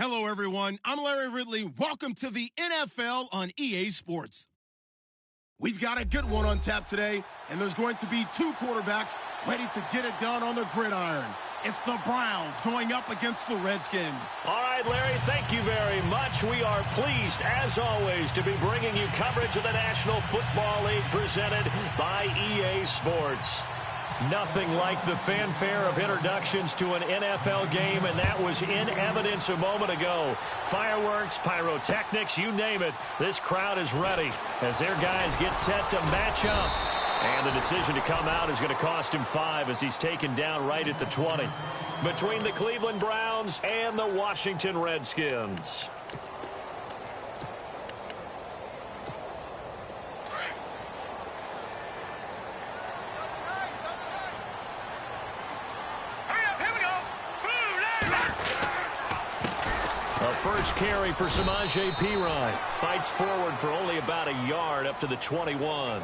Hello, everyone. I'm Larry Ridley. Welcome to the NFL on EA Sports. We've got a good one on tap today, and there's going to be two quarterbacks ready to get it done on the gridiron. It's the Browns going up against the Redskins. All right, Larry, thank you very much. We are pleased, as always, to be bringing you coverage of the National Football League presented by EA Sports. Nothing like the fanfare of introductions to an NFL game, and that was in evidence a moment ago. Fireworks, pyrotechnics, you name it. This crowd is ready as their guys get set to match up. And the decision to come out is going to cost him 5 as he's taken down right at the 20. Between the Cleveland Browns and the Washington Redskins. A first carry for Samaje Perine. Fights forward for only about a yard up to the 21.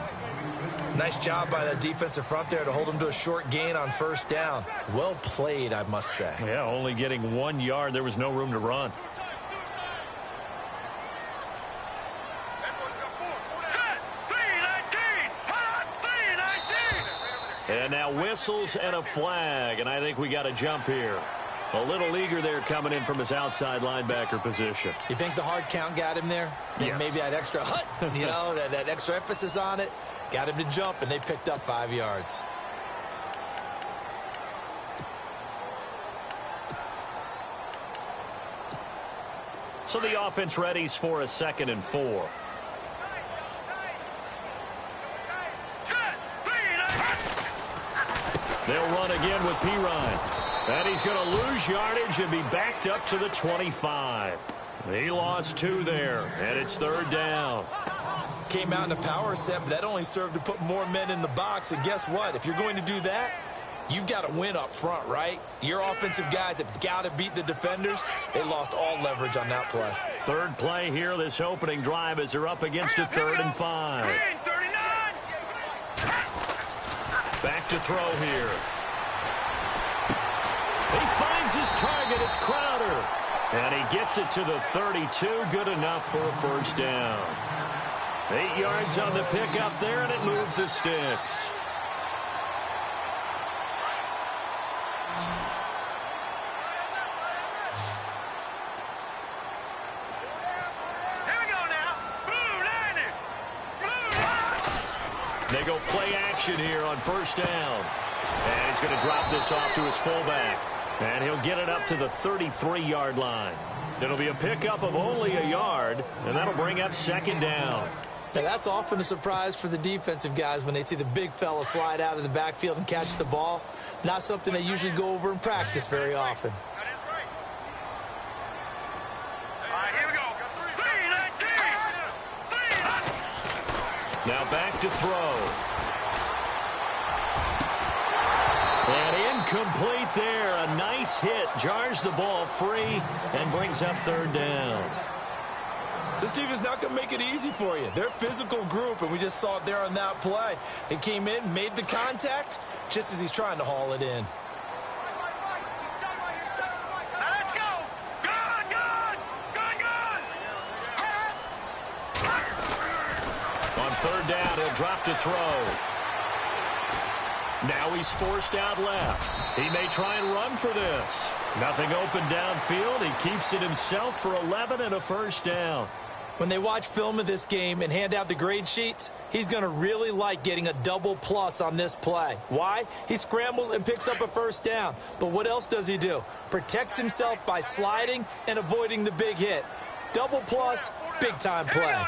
Nice job by the defensive front there to hold him to a short gain on first down. Well played, I must say. Yeah, only getting 1 yard. There was no room to run. And now whistles and a flag, and I think we got a jump here. A little eager there coming in from his outside linebacker position. You think the hard count got him there? Yes. Maybe that extra that extra emphasis on it got him to jump, and they picked up 5 yards. So the offense readies for a 2nd and 4. They'll run again with Perine. And he's going to lose yardage and be backed up to the 25. He lost 2 there, and it's 3rd down. Came out in a power set, but that only served to put more men in the box. And guess what? If you're going to do that, you've got to win up front, right? Your offensive guys have got to beat the defenders. They lost all leverage on that play. 3rd play here, this opening drive, as they're up against a 3rd and 5. Back to throw here. He finds his target. It's Crowder. And he gets it to the 32. Good enough for a first down. 8 yards on the pickup there, and it moves the sticks. Here we go now. Blue line. Blue line. They go play action here on first down. And he's going to drop this off to his fullback. And he'll get it up to the 33-yard line. It'll be a pickup of only a yard, and that'll bring up 2nd down. Now, that's often a surprise for the defensive guys when they see the big fella slide out of the backfield and catch the ball. Not something they usually go over in practice very often. Now back to throw. And incomplete there. A nice hit. Jars the ball free and brings up 3rd down. This team is not going to make it easy for you. They're a physical group, and we just saw it there on that play. They came in, made the contact, just as he's trying to haul it in. Let's go. Good. On 3rd down, he'll drop to throw. Now he's forced out left. He may try and run for this. Nothing open downfield. He keeps it himself for 11 and a first down. When they watch film of this game and hand out the grade sheets, he's going to really like getting a double plus on this play. Why? He scrambles and picks up a first down. But what else does he do? Protects himself by sliding and avoiding the big hit. Double plus, big-time play.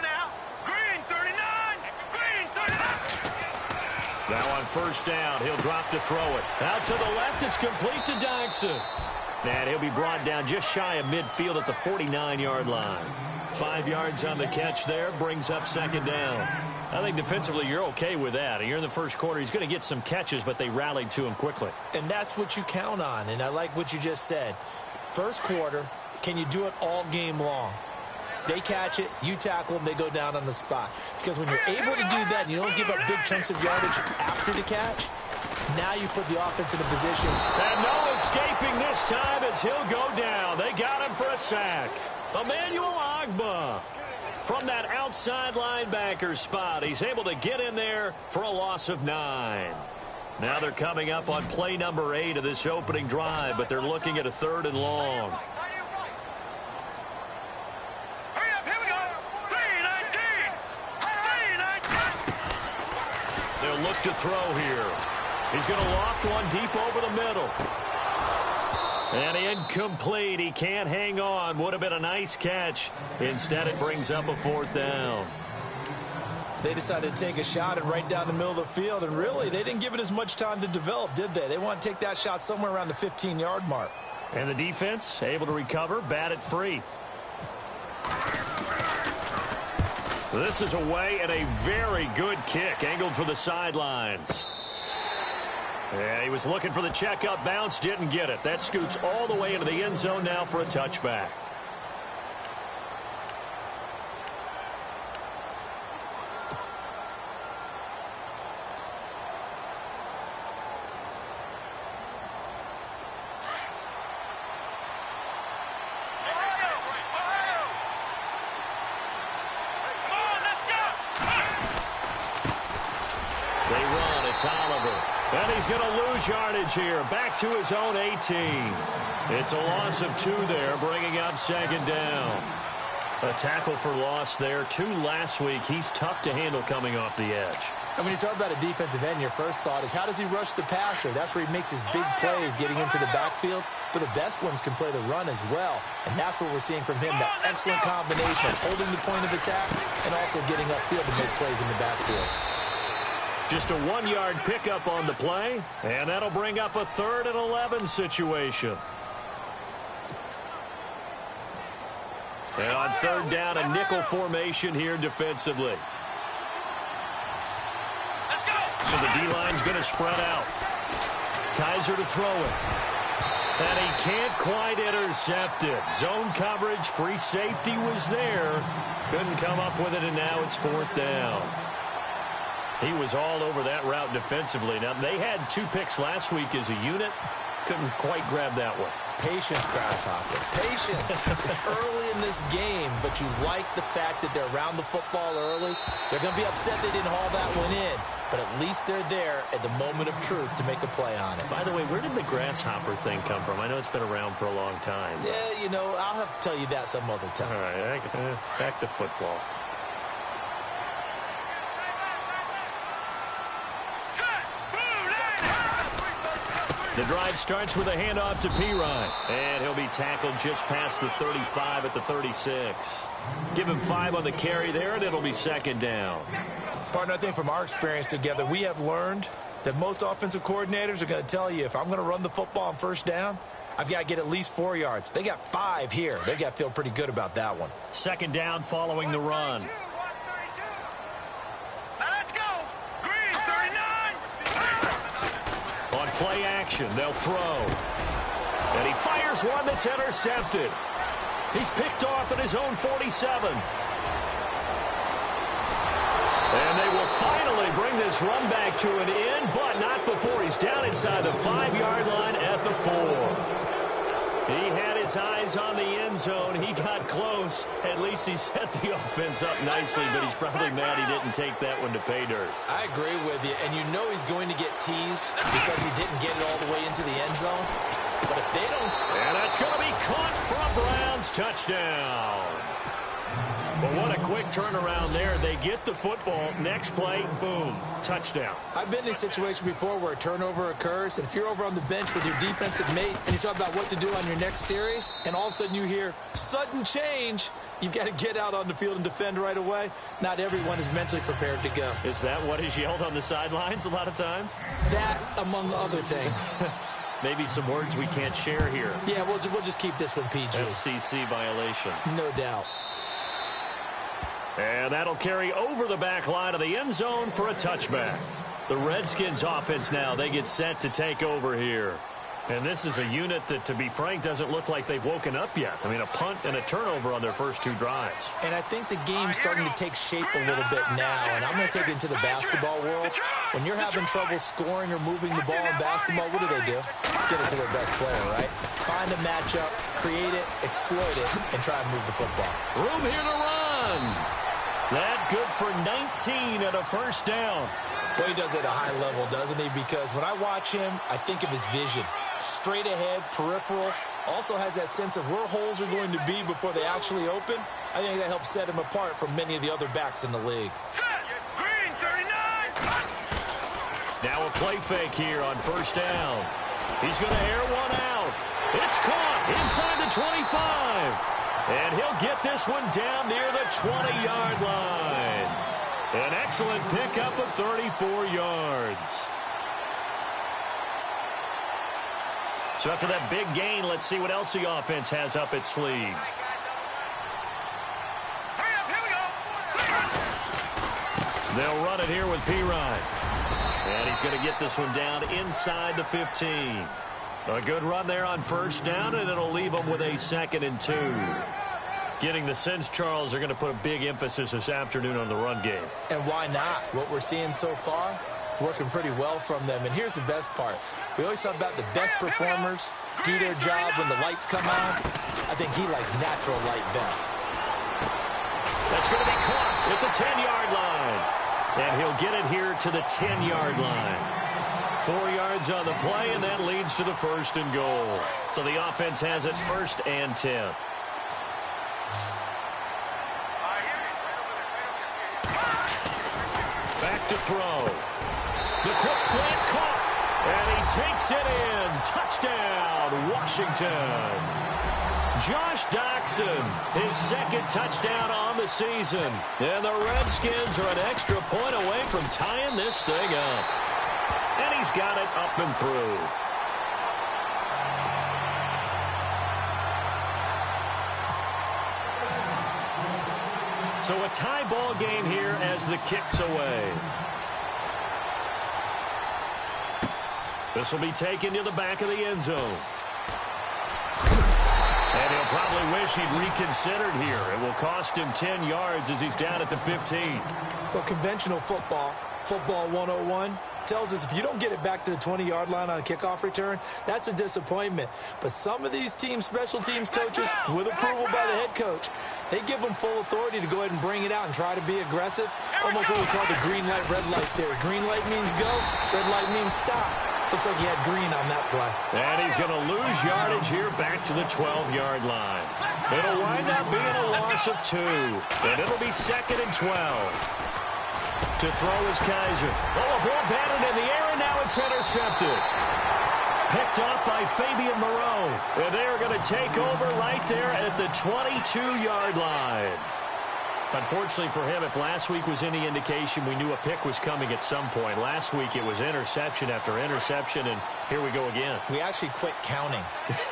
Now on first down, he'll drop to throw it. Out to the left, it's complete to Dykson. And he'll be brought down just shy of midfield at the 49-yard line. 5 yards on the catch there, brings up 2nd down. I think defensively you're okay with that. You're in the first quarter. He's going to get some catches, but they rallied to him quickly. And that's what you count on, and I like what you just said. First quarter, can you do it all game long? They catch it, you tackle them, they go down on the spot. Because when you're able to do that and you don't give up big chunks of yardage after the catch, Now you put the offense in a position. And no escaping this time as he'll go down. They got him for a sack. Emmanuel Ogbah from that outside linebacker spot. He's able to get in there for a loss of 9. Now they're coming up on play number 8 of this opening drive, but they're looking at a 3rd and long. Hurry up, here we go. 3-19. 3-19. They'll look to throw here. He's going to loft one deep over the middle. And incomplete. He can't hang on. Would have been a nice catch. Instead, it brings up a 4th down. They decided to take a shot and right down the middle of the field, and really, they didn't give it as much time to develop, did they? They want to take that shot somewhere around the 15-yard mark. And the defense able to recover, bat it free. This is away and a very good kick, angled for the sidelines. Yeah, he was looking for the checkup bounce, didn't get it. That scoots all the way into the end zone now for a touchback. They run, it's Oliver. And he's going to lose yardage here. Back to his own 18. It's a loss of 2 there, bringing up 2nd down. A tackle for loss there. 2 last week. He's tough to handle coming off the edge. And when you talk about a defensive end, your first thought is, how does he rush the passer? That's where he makes his big plays getting into the backfield. But the best ones can play the run as well. And that's what we're seeing from him, that excellent combination of holding the point of attack and also getting upfield to make plays in the backfield. Just a 1-yard pickup on the play, and that'll bring up a 3rd and 11 situation. And on 3rd down, a nickel formation here defensively. So the D-line's going to spread out. Kaiser to throw it. And he can't quite intercept it. Zone coverage, free safety was there. Couldn't come up with it, and now it's 4th down. He was all over that route defensively. Now, they had 2 picks last week as a unit. Couldn't quite grab that one. Patience, Grasshopper. Patience. It's early in this game, but you like the fact that they're around the football early. They're going to be upset they didn't haul that one in, but at least they're there at the moment of truth to make a play on it. By the way, where did the grasshopper thing come from? I know it's been around for a long time. Yeah, you know, I'll have to tell you that some other time. All right, back to football. The drive starts with a handoff to Pirine. And he'll be tackled just past the 35 at the 36. Give him 5 on the carry there, and it'll be 2nd down. Partner, I think from our experience together, we have learned that most offensive coordinators are going to tell you, if I'm going to run the football on 1st down, I've got to get at least 4 yards. They got 5 here. They got to feel pretty good about that one. 2nd down following the run. Play action, they'll throw. And he fires one that's intercepted. He's picked off at his own 47. And they will finally bring this run back to an end, but not before he's down inside the 5-yard line at the 4. He had his eyes on the end zone. He got close. At least he set the offense up nicely, but he's probably mad he didn't take that one to pay dirt. I agree with you, and you know he's going to get teased because he didn't get it all the way into the end zone. But if they don't... And that's going to be caught for a Browns touchdown. But what a quick turnaround there. They get the football. Next play, boom, touchdown. I've been in a situation before where a turnover occurs, and if you're over on the bench with your defensive mate and you talk about what to do on your next series, and all of a sudden you hear sudden change, you've got to get out on the field and defend right away. Not everyone is mentally prepared to go. Is that what is yelled on the sidelines a lot of times? That, among other things. Maybe some words we can't share here. Yeah, we'll just keep this one PG. FCC violation. No doubt. And that'll carry over the back line of the end zone for a touchback. The Redskins offense now, they get set to take over here. And this is a unit that, to be frank, doesn't look like they've woken up yet. I mean, a punt and a turnover on their first 2 drives. And I think the game's starting to take shape a little bit now, and I'm going to take it into the basketball world. When you're having trouble scoring or moving the ball in basketball, what do? Get it to their best player, right? Find a matchup, create it, exploit it, and try and move the football. Room here to run. That good for 19 and a first down. Well, he does it at a high level, doesn't he? Because when I watch him, I think of his vision. Straight ahead, peripheral, also has that sense of where holes are going to be before they actually open. I think that helps set him apart from many of the other backs in the league. Green 39. Now a play fake here on first down. He's going to air one out. It's caught inside the 25. And he'll get this one down near the 20-yard line. An excellent pickup of 34 yards. So after that big gain, let's see what else the offense has up its sleeve. Hurry up, here we go. They'll run it here with Pirine. And he's going to get this one down inside the 15. A good run there on first down, and it'll leave them with a 2nd and 2. Getting the sense, Charles, are going to put a big emphasis this afternoon on the run game. And why not? What we're seeing so far is working pretty well from them. And here's the best part. We always talk about the best performers do their job when the lights come on. I think he likes natural light best. That's going to be caught at the 10-yard line. And he'll get it here to the 10-yard line. 4 yards on the play, and that leads to the 1st and goal. So the offense has it 1st and 10. Back to throw. The quick slant caught. And he takes it in. Touchdown, Washington. Josh Doxson, his 2nd touchdown on the season. And the Redskins are an extra point away from tying this thing up. And he's got it up and through. So a tie ball game here as the kick's away. This will be taken to the back of the end zone. And he'll probably wish he'd reconsidered here. It will cost him 10 yards as he's down at the 15. Well, conventional football 101, tells us if you don't get it back to the 20-yard line on a kickoff return, that's a disappointment. But some of these teams, special teams coaches, with approval by the head coach, they give them full authority to go ahead and bring it out and try to be aggressive. Almost what we call the green light, red light theory. Green light means go, red light means stop. Looks like he had green on that play. And he's going to lose yardage here back to the 12-yard line. It'll wind up being a loss of 2. And it'll be 2nd and 12. To throw is Kaiser. Oh, a ball batted in the air, and now it's intercepted. Picked up by Fabian Moreau. And they are going to take over right there at the 22-yard line. Unfortunately for him, if last week was any indication, we knew a pick was coming at some point. Last week it was interception after interception, and here we go again. We actually quit counting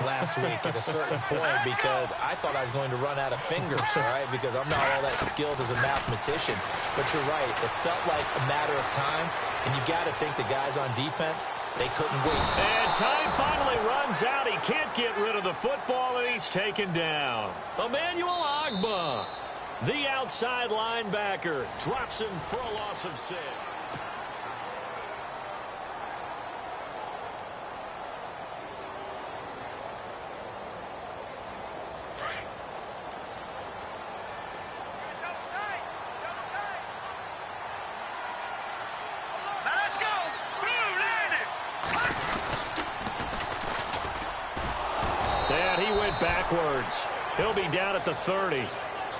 last week at a certain point because I thought I was going to run out of fingers, all right, because I'm not all that skilled as a mathematician. But you're right. It felt like a matter of time, and you got to think the guys on defense, they couldn't wait. And time finally runs out. He can't get rid of the football, and he's taken down. Emmanuel Ogbah, the outside linebacker, drops him for a loss of 6. Let's go. Blue landed. And he went backwards. He'll be down at the 30.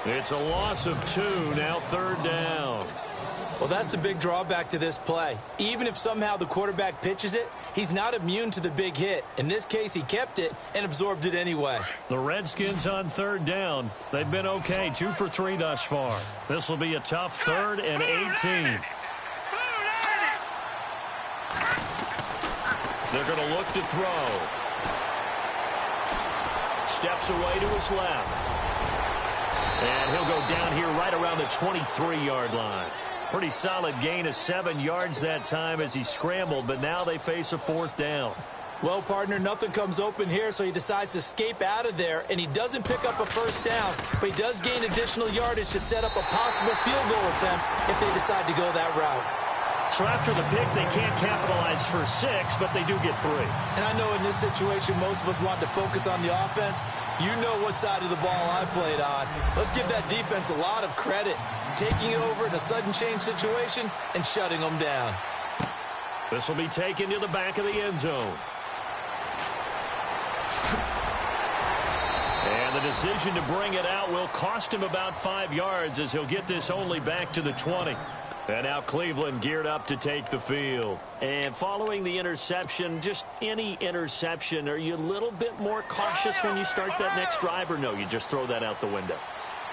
It's a loss of 2, now 3rd down. Well, that's the big drawback to this play. Even if somehow the quarterback pitches it, he's not immune to the big hit. In this case, he kept it and absorbed it anyway. The Redskins on 3rd down. They've been okay, 2 for 3 thus far. This will be a tough 3rd and 18. They're going to look to throw. Steps away to his left. And he'll go down here right around the 23-yard line. Pretty solid gain of 7 yards that time as he scrambled, but now they face a 4th down. Well, partner, nothing comes open here, so he decides to escape out of there, and he doesn't pick up a first down, but he does gain additional yardage to set up a possible field goal attempt if they decide to go that route. So after the pick, they can't capitalize for 6, but they do get 3. And I know in this situation, most of us want to focus on the offense. You know what side of the ball I played on. Let's give that defense a lot of credit, taking over in a sudden change situation and shutting them down. This will be taken to the back of the end zone. And the decision to bring it out will cost him about 5 yards as he'll get this only back to the 20. And now Cleveland geared up to take the field. And following the interception, just any interception, are you a little bit more cautious when you start that next drive, or no, you just throw that out the window?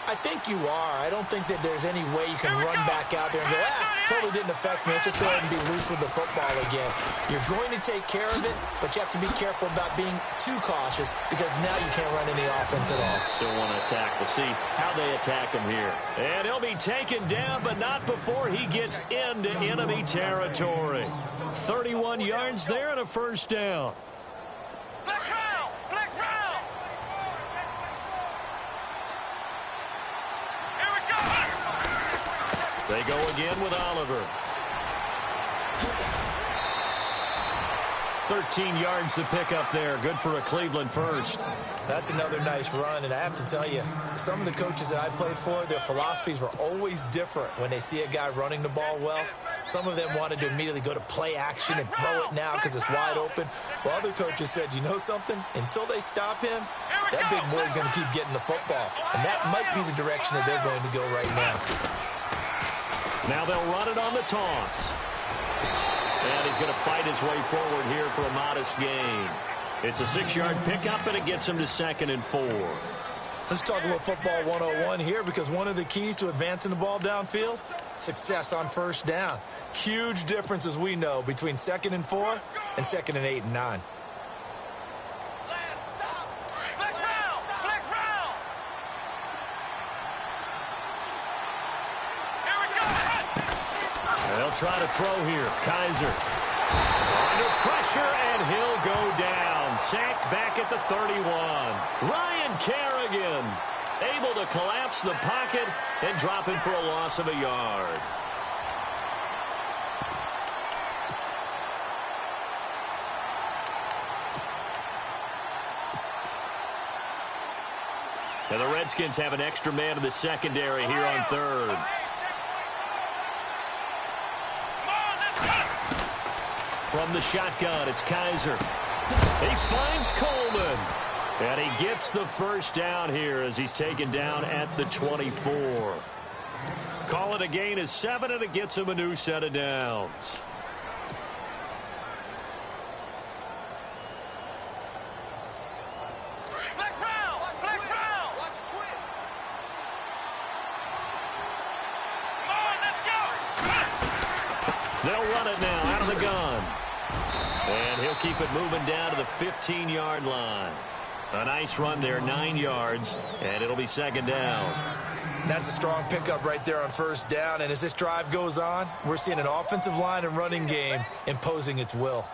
I think you are. I don't think that there's any way you can run back out there and go, totally didn't affect me. Let's just go ahead and be loose with the football again. You're going to take care of it, but you have to be careful about being too cautious because now you can't run any offense at all. Still want to attack. We'll see how they attack him here. And he'll be taken down, but not before he gets into enemy territory. 31 yards there and a first down. They go again with Oliver. 13 yards to pick up there. Good for a Cleveland first. That's another nice run, and I have to tell you, some of the coaches that I played for, their philosophies were always different when they see a guy running the ball well. Some of them wanted to immediately go to play action and throw it now because it's wide open. While other coaches said, you know something? Until they stop him, that big boy's going to keep getting the football. And that might be the direction that they're going to go right now. Now they'll run it on the toss. And he's going to fight his way forward here for a modest gain. It's a 6-yard pickup, and it gets him to 2nd and 4. Let's talk a little football 101 here, because one of the keys to advancing the ball downfield, success on first down. Huge difference, as we know, between 2nd and 4 and 2nd and 8 and 9. They'll try to throw here. Kaiser under pressure, and he'll go down. Sacked back at the 31. Ryan Kerrigan able to collapse the pocket and drop him for a loss of a yard. And the Redskins have an extra man in the secondary here on 3rd. From the shotgun, it's Kaiser. He finds Coleman. And he gets the first down here as he's taken down at the 24. Call it a gain of 7, and it gets him a new set of downs. They'll run it now out of the gun. And he'll keep it moving down to the 15-yard line. A nice run there, 9 yards, and it'll be 2nd down. That's a strong pickup right there on first down, and as this drive goes on, we're seeing an offensive line and running game imposing its will.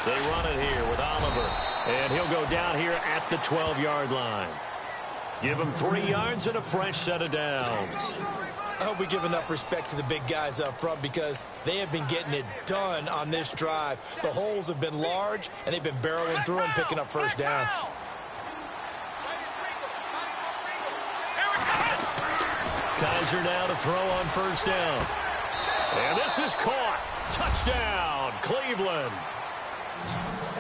They run it here with Oliver, and he'll go down here at the 12-yard line. Give him 3 yards and a fresh set of downs. I hope we give enough respect to the big guys up front because they have been getting it done on this drive. The holes have been large, and they've been barreling through them, picking up first downs. Kaiser now to throw on first down. And this is caught. Touchdown, Cleveland.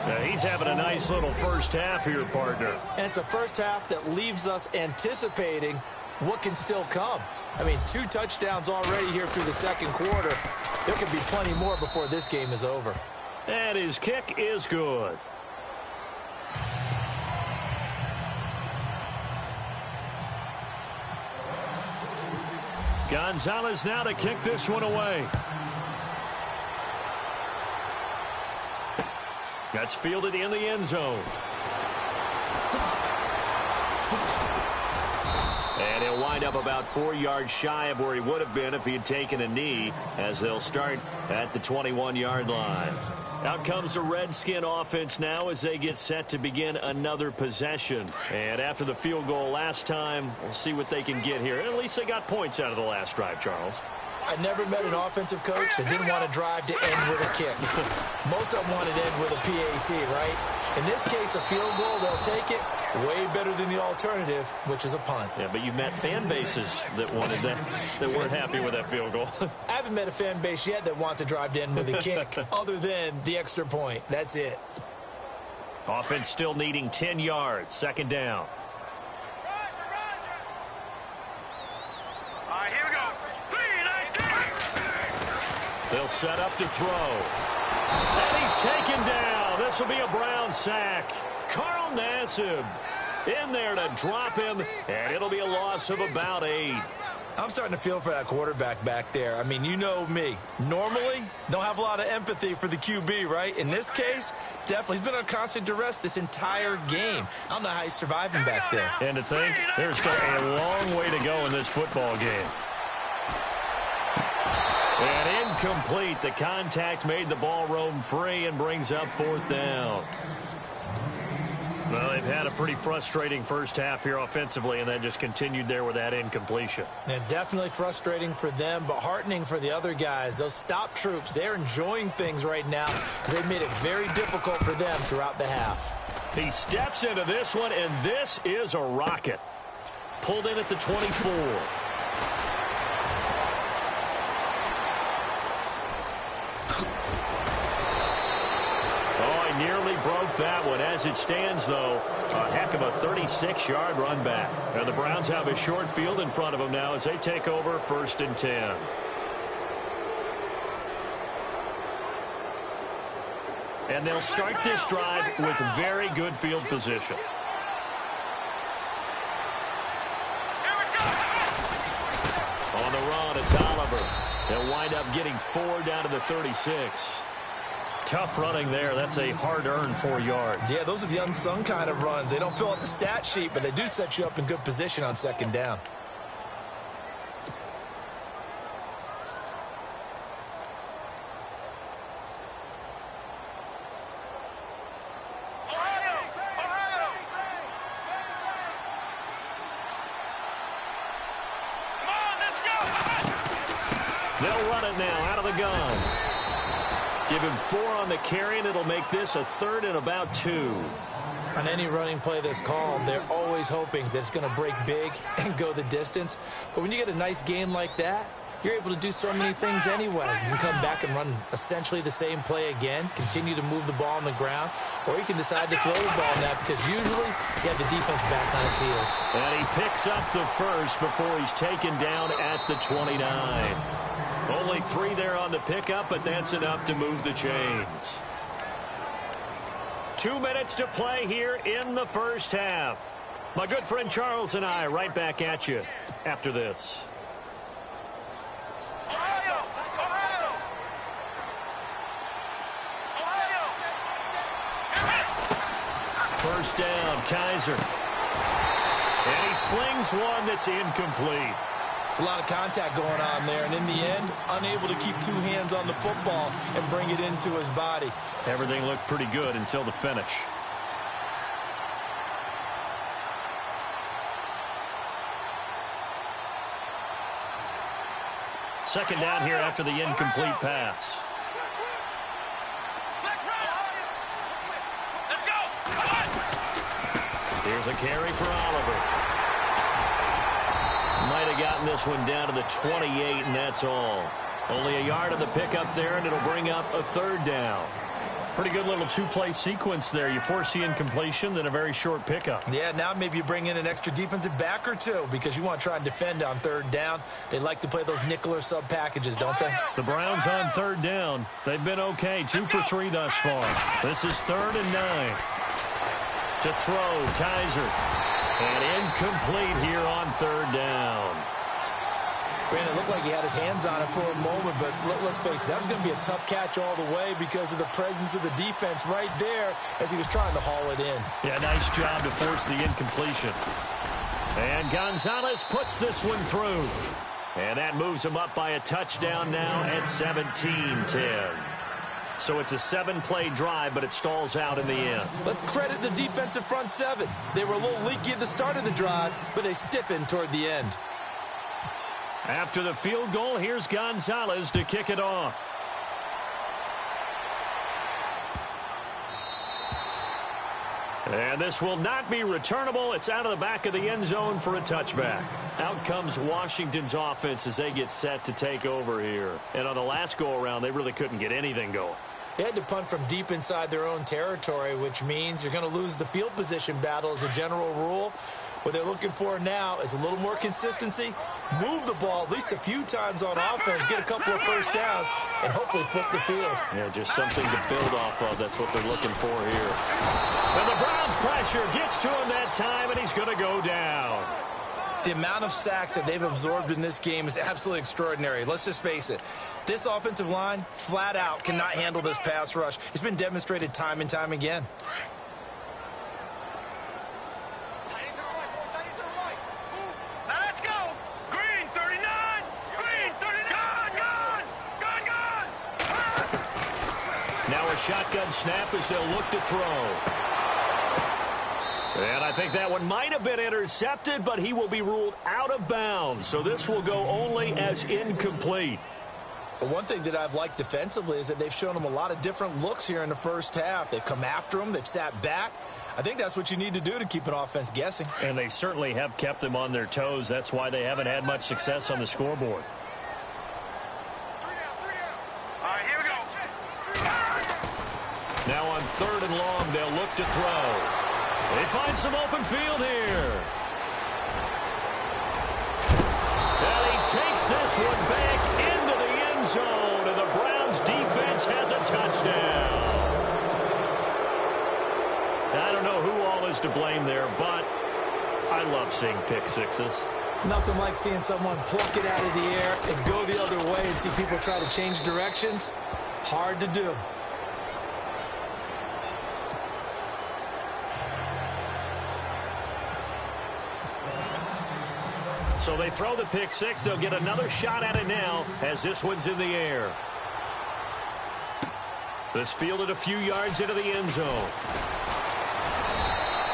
Now he's having a nice little first half here, partner. And it's a first half that leaves us anticipating what can still come. I mean, 2 touchdowns already here through the second quarter. There could be plenty more before this game is over. And his kick is good. Gonzalez now to kick this one away. That's fielded in the end zone. And And he'll wind up about 4 yards shy of where he would have been if he had taken a knee, as they'll start at the 21-yard line. Out comes the Redskin offense now as they get set to begin another possession. And after the field goal last time, we'll see what they can get here. At least they got points out of the last drive, Charles. I never met an offensive coach that didn't want to drive to end with a kick. Most of them wanted to end with a PAT, right? In this case, a field goal, they'll take it. Way better than the alternative, which is a punt. Yeah, but you met fan bases that wanted that, that weren't happy with that field goal. I haven't met a fan base yet that wants to drive to end with a kick, other than the extra point. That's it. Offense still needing 10 yards. Second down. All right, here we go. 3-19. They'll set up to throw. And he's taken down. This will be a Brown sack. Carl Nassib in there to drop him, and it'll be a loss of about 8. I'm starting to feel for that quarterback back there. I mean, you know me. Normally, don't have a lot of empathy for the QB, right? In this case, definitely. He's been on constant duress this entire game. I don't know how he's surviving back there. And to think, there's still a long way to go in this football game. And incomplete. The contact made the ball roam free and brings up 4th down. Well, they've had a pretty frustrating first half here offensively, and that just continued there with that incompletion. And definitely frustrating for them, but heartening for the other guys. Those stop troops, they're enjoying things right now. They've made it very difficult for them throughout the half. He steps into this one, and this is a rocket. Pulled in at the 24. Nearly broke that one. As it stands, though, a heck of a 36-yard run back. And the Browns have a short field in front of them now as they take over 1st and 10. And they'll start this drive with very good field position. On the run, it's Oliver. They'll wind up getting 4 down to the 36. Tough running there. That's a hard-earned 4 yards. Yeah, those are the unsung kind of runs. They don't fill out the stat sheet, but they do set you up in good position on 2nd down. They'll run it now out of the gun. Give him 4 on the carry, and it'll make this a 3rd and about 2. On any running play that's called, they're always hoping that it's going to break big and go the distance. But when you get a nice game like that, you're able to do so many things anyway. You can come back and run essentially the same play again, continue to move the ball on the ground, or you can decide to throw the ball now because usually you have the defense back on its heels. And he picks up the first before he's taken down at the 29. Only 3 there on the pickup, but that's enough to move the chains. 2 minutes to play here in the first half. My good friend Charles and I right back at you after this. First down, Kaiser. And he slings one that's incomplete. It's a lot of contact going on there, and in the end, unable to keep 2 hands on the football and bring it into his body. Everything looked pretty good until the finish. Second down here after the incomplete pass. Here's a carry for Oliver. Might have gotten this one down to the 28, and that's all. Only a yard on the pickup there, and it'll bring up a 3rd down. Pretty good little 2-play sequence there. You force the incompletion, then a very short pickup. Yeah, now maybe you bring in an extra defensive back or 2 because you want to try and defend on 3rd down. They like to play those nickel or sub packages, don't they? The Browns on 3rd down. They've been okay. 2 for 3 thus far. This is 3rd and 9. To throw, Kaiser. And incomplete here on 3rd down. Brandon, it looked like he had his hands on it for a moment, but let's face it, that was going to be a tough catch all the way because of the presence of the defense right there as he was trying to haul it in. Yeah, nice job to force the incompletion. And Gonzalez puts this one through. And that moves him up by a touchdown now at 17-10. So it's a 7-play drive, but it stalls out in the end. Let's credit the defensive front seven. They were a little leaky at the start of the drive, but they stiffened toward the end. After the field goal, here's Gonzalez to kick it off. And this will not be returnable. It's out of the back of the end zone for a touchback. Out comes Washington's offense as they get set to take over here. And on the last go-around, they really couldn't get anything going. They had to punt from deep inside their own territory, which means you're going to lose the field position battle as a general rule. What they're looking for now is a little more consistency, move the ball at least a few times on offense, get a couple of first downs, and hopefully flip the field. Yeah, just something to build off of. That's what they're looking for here. And the Browns' pressure gets to him that time, and he's going to go down. The amount of sacks that they've absorbed in this game is absolutely extraordinary. Let's just face it. This offensive line, flat out, cannot handle this pass rush. It's been demonstrated time and time again. Now let's go. Green 39. Green 39. Gone. Now a shotgun snap as they'll look to throw. And I think that one might have been intercepted, but he will be ruled out of bounds. So this will go only as incomplete. But one thing that I've liked defensively is that they've shown them a lot of different looks here in the first half. They've come after them. They've sat back. I think that's what you need to do to keep an offense guessing. And they certainly have kept them on their toes. That's why they haven't had much success on the scoreboard. All right, here we go. Now on 3rd and long, they'll look to throw. They find some open field here. And he takes this one back into the end zone, and the Browns defense has a touchdown. I don't know who all is to blame there, but I love seeing pick sixes. Nothing like seeing someone pluck it out of the air and go the other way and see people try to change directions. Hard to do. So they throw the pick six. They'll get another shot at it now as this one's in the air. This fielded a few yards into the end zone.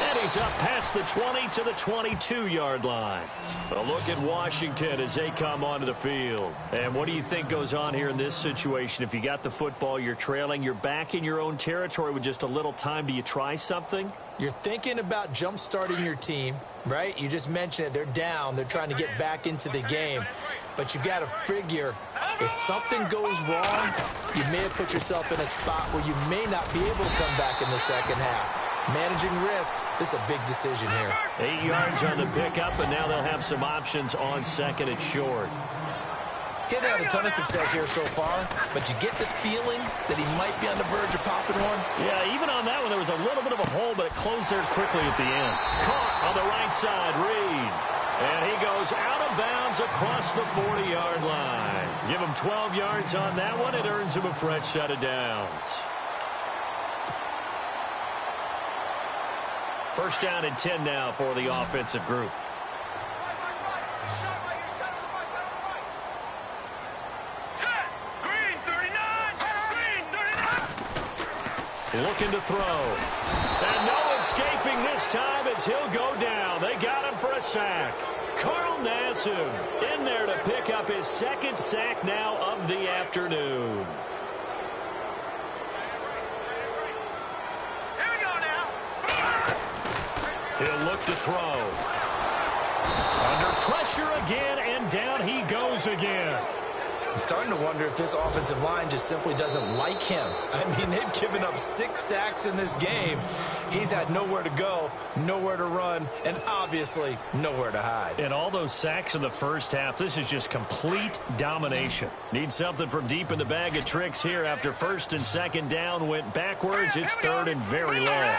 And he's up past the 20 to the 22-yard line. A look at Washington as they come onto the field. And what do you think goes on here in this situation? If you got the football, you're trailing, you're back in your own territory with just a little time. Do you try something? You're thinking about jump-starting your team, right? You just mentioned it. They're down. They're trying to get back into the game. But you got to figure if something goes wrong, you may have put yourself in a spot where you may not be able to come back in the second half. Managing risk, this is a big decision here. 8 yards on the pickup, and now they'll have some options on 2nd and short. Getting had a ton of success here so far, but you get the feeling that he might be on the verge of popping one. Yeah, even on that one, there was a little bit of a hole, but it closed there quickly at the end. Caught on the right side, Reed. And he goes out of bounds across the 40-yard line. Give him 12 yards on that one. It earns him a fresh set of downs. First down and 10 now for the offensive group. Green 39. Green 39. Looking to throw. And no escaping this time as he'll go down. They got him for a sack. Carl Nassib in there to pick up his 2nd sack now of the afternoon. Here we go now. He'll look to throw. Under pressure again, and down he goes again. I'm starting to wonder if this offensive line just simply doesn't like him. I mean, they've given up 6 sacks in this game. He's had nowhere to go, nowhere to run, and obviously nowhere to hide. And all those sacks in the first half, this is just complete domination. Need something from deep in the bag of tricks here after 1st and 2nd down went backwards. It's 3rd and very long.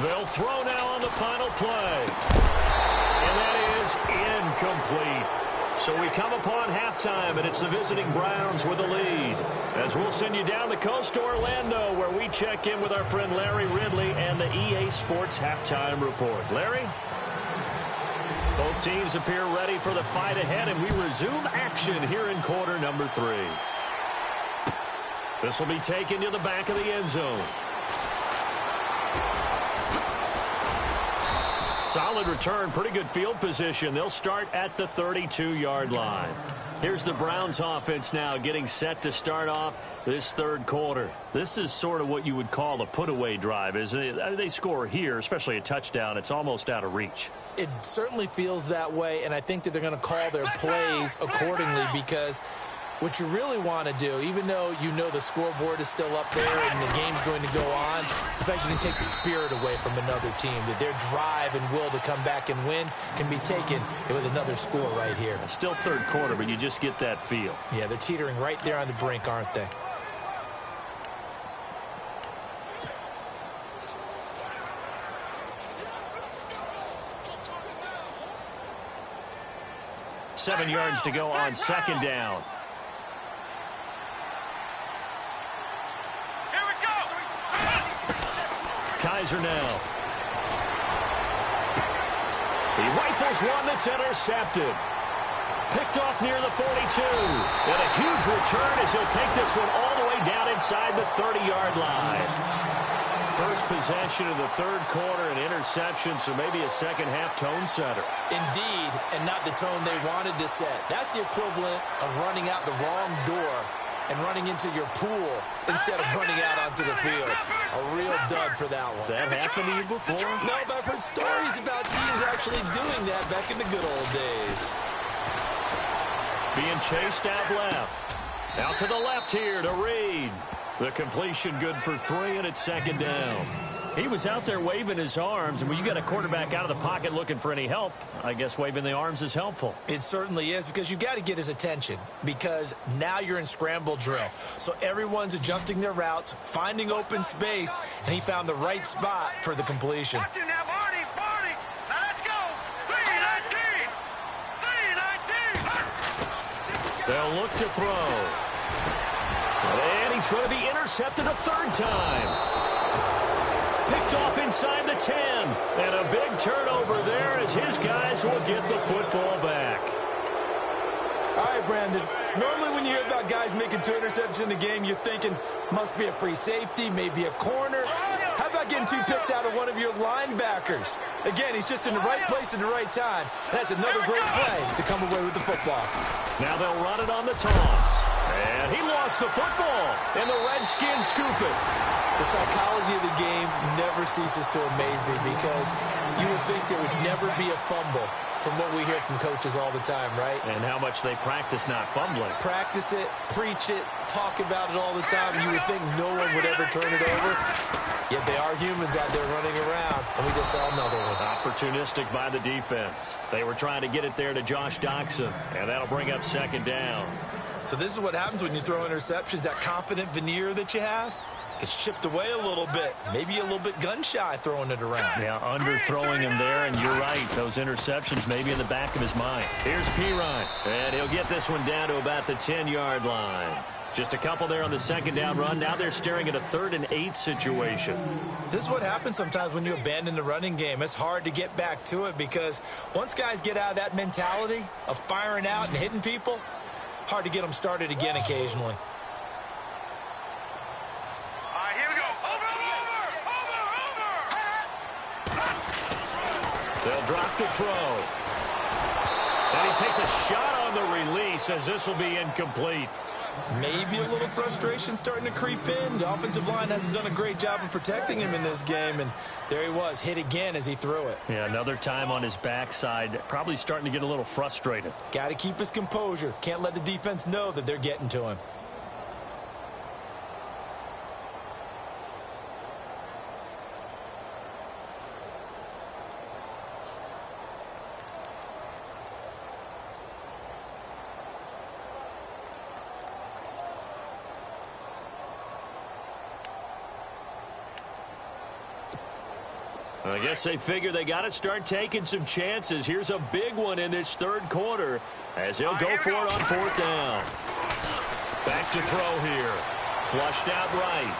They'll throw now on the final play. And that is incomplete. So we come upon halftime, and it's the visiting Browns with the lead. As we'll send you down the coast to Orlando, where we check in with our friend Larry Ridley and the EA Sports Halftime Report. Larry? Both teams appear ready for the fight ahead, and we resume action here in quarter number 3. This will be taken to the back of the end zone. Solid return, pretty good field position. They'll start at the 32-yard line. Here's the Browns offense now getting set to start off this third quarter. This is sort of what you would call a put-away drive, isn't it? They score here, especially a touchdown. It's almost out of reach. It certainly feels that way, and I think that they're going to call their plays accordingly because what you really want to do, even though you know the scoreboard is still up there and the game's going to go on, the fact you can take the spirit away from another team, that their drive and will to come back and win can be taken with another score right here. Still third quarter, but you just get that feel. Yeah, they're teetering right there on the brink, aren't they? Seven yards to go on second down. Kaiser now. He rifles one that's intercepted. Picked off near the 42. And a huge return as he'll take this one all the way down inside the 30-yard line. First possession of the third quarter, an interception, so maybe a second-half tone setter. Indeed, and not the tone they wanted to set. That's the equivalent of running out the wrong door and running into your pool instead of running out onto the field. A real dud for that one. Has that happened to you before? No, but I've heard stories about teams actually doing that back in the good old days. Being chased out left. Out to the left here to Reed. The completion good for 3, and it's second down. He was out there waving his arms, and when you got a quarterback out of the pocket looking for any help, I guess waving the arms is helpful. It certainly is, because you got to get his attention, because now you're in scramble drill. So everyone's adjusting their routes, finding open space, and he found the right spot for the completion. Watch it now, Barney. Now let's go. 3-19. 3-19. They'll look to throw. And he's going to be intercepted a third time. Picked off inside the 10. And a big turnover there as his guys will get the football back. All right, Brandon. Normally when you hear about guys making 2 interceptions in the game, you're thinking must be a free safety, maybe a corner. How about getting 2 picks out of one of your linebackers? Again, he's just in the right place at the right time. And that's another great play to come away with the football. Now they'll run it on the toss. And he lost the football. And the Redskins scoop it. The psychology of the game never ceases to amaze me because you would think there would never be a fumble from what we hear from coaches all the time, right? And how much they practice not fumbling. Practice it, preach it, talk about it all the time. You would think no one would ever turn it over. Yet they are humans out there running around, and we just saw another one. Opportunistic by the defense. They were trying to get it there to Josh Doxson, and that'll bring up second down. So this is what happens when you throw interceptions. That confident veneer that you have gets chipped away a little bit. Maybe a little bit gun-shy throwing it around. Yeah, underthrowing him there, and you're right. Those interceptions may be in the back of his mind. Here's Pirine, and he'll get this one down to about the 10-yard line. Just a couple there on the second down run. Now they're staring at a 3rd and 8 situation. This is what happens sometimes when you abandon the running game. It's hard to get back to it because once guys get out of that mentality of firing out and hitting people, hard to get them started again occasionally. All right, here we go. Over. They'll drop the throw. And he takes a shot on the release as this will be incomplete. Maybe a little frustration starting to creep in. The offensive line hasn't done a great job of protecting him in this game, and there he was, hit again as he threw it. Yeah, another time on his backside, probably starting to get a little frustrated. Got to keep his composure. Can't let the defense know that they're getting to him. I guess they figure they got to start taking some chances. Here's a big one in this third quarter as he'll go for it on 4th down. Back to throw here. Flushed out right.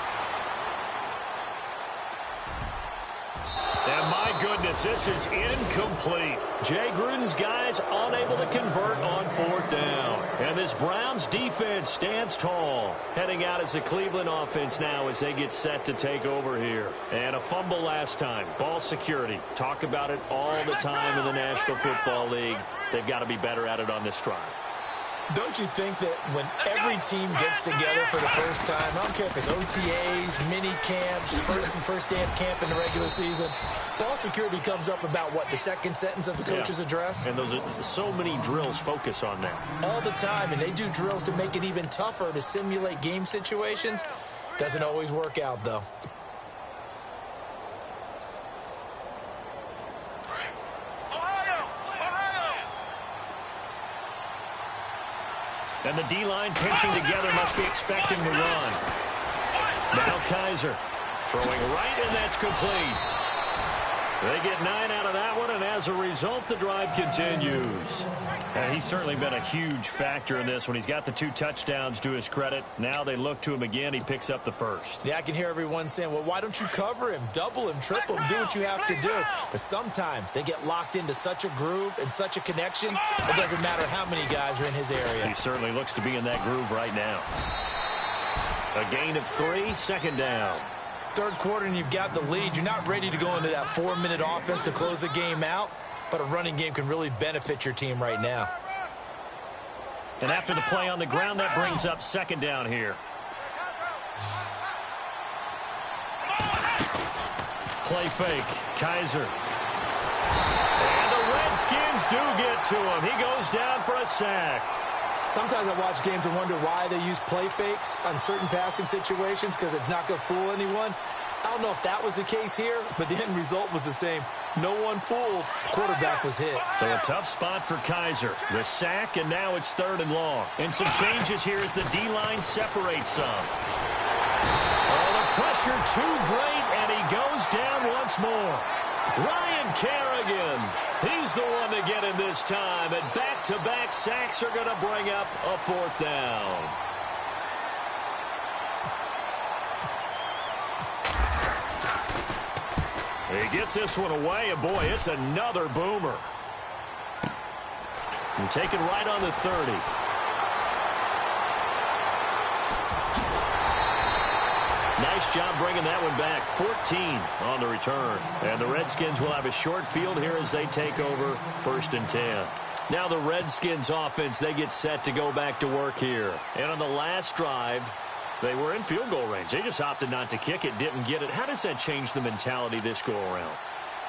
And my goodness, this is incomplete. Jay Gruden's guys unable to convert on fourth down. And this Browns defense stands tall. Heading out as the Cleveland offense now as they get set to take over here. And a fumble last time. Ball security. Talk about it all the time in the National Football League. They've got to be better at it on this drive. Don't you think that when every team gets together for the first time, I don't care if it's OTAs, mini camps, first day of camp in the regular season, ball security comes up about, what, the second sentence of the coach's address? And those are so many drills focus on that. All the time, and they do drills to make it even tougher to simulate game situations. Doesn't always work out, though. And the D-line pinching together must be expecting the run. Now Kaiser throwing right, and that's complete. They get 9 out of that one, and as a result, the drive continues. And he's certainly been a huge factor in this when he's got the 2 touchdowns to his credit. Now they look to him again. He picks up the first. Yeah, I can hear everyone saying, well, why don't you cover him, double him, triple him, do what you have to do. But sometimes they get locked into such a groove and such a connection, it doesn't matter how many guys are in his area. He certainly looks to be in that groove right now. A gain of 3, second down. Third quarter and you've got the lead. You're not ready to go into that 4-minute offense to close the game out, but a running game can really benefit your team right now. And after the play on the ground, that brings up second down here. Play fake. Kaiser. And the Redskins do get to him. He goes down for a sack. Sometimes I watch games and wonder why they use play fakes on certain passing situations, because it's not going to fool anyone. I don't know if that was the case here, but the end result was the same. No one fooled. Quarterback was hit. So a tough spot for Kaiser. The sack, and now it's 3rd and long. And some changes here as the D-line separates some. Oh, the pressure too great, and he goes down once more. Ryan Kerrigan. He's the one to get him this time, and back-to-back sacks are going to bring up a 4th down. He gets this one away, and boy, it's another boomer. And taken right on the 30. Nice job bringing that one back. 14 on the return. And the Redskins will have a short field here as they take over 1st and 10. Now the Redskins offense, they get set to go back to work here. And on the last drive, they were in field goal range. They just opted not to kick it, didn't get it. How does that change the mentality this go around?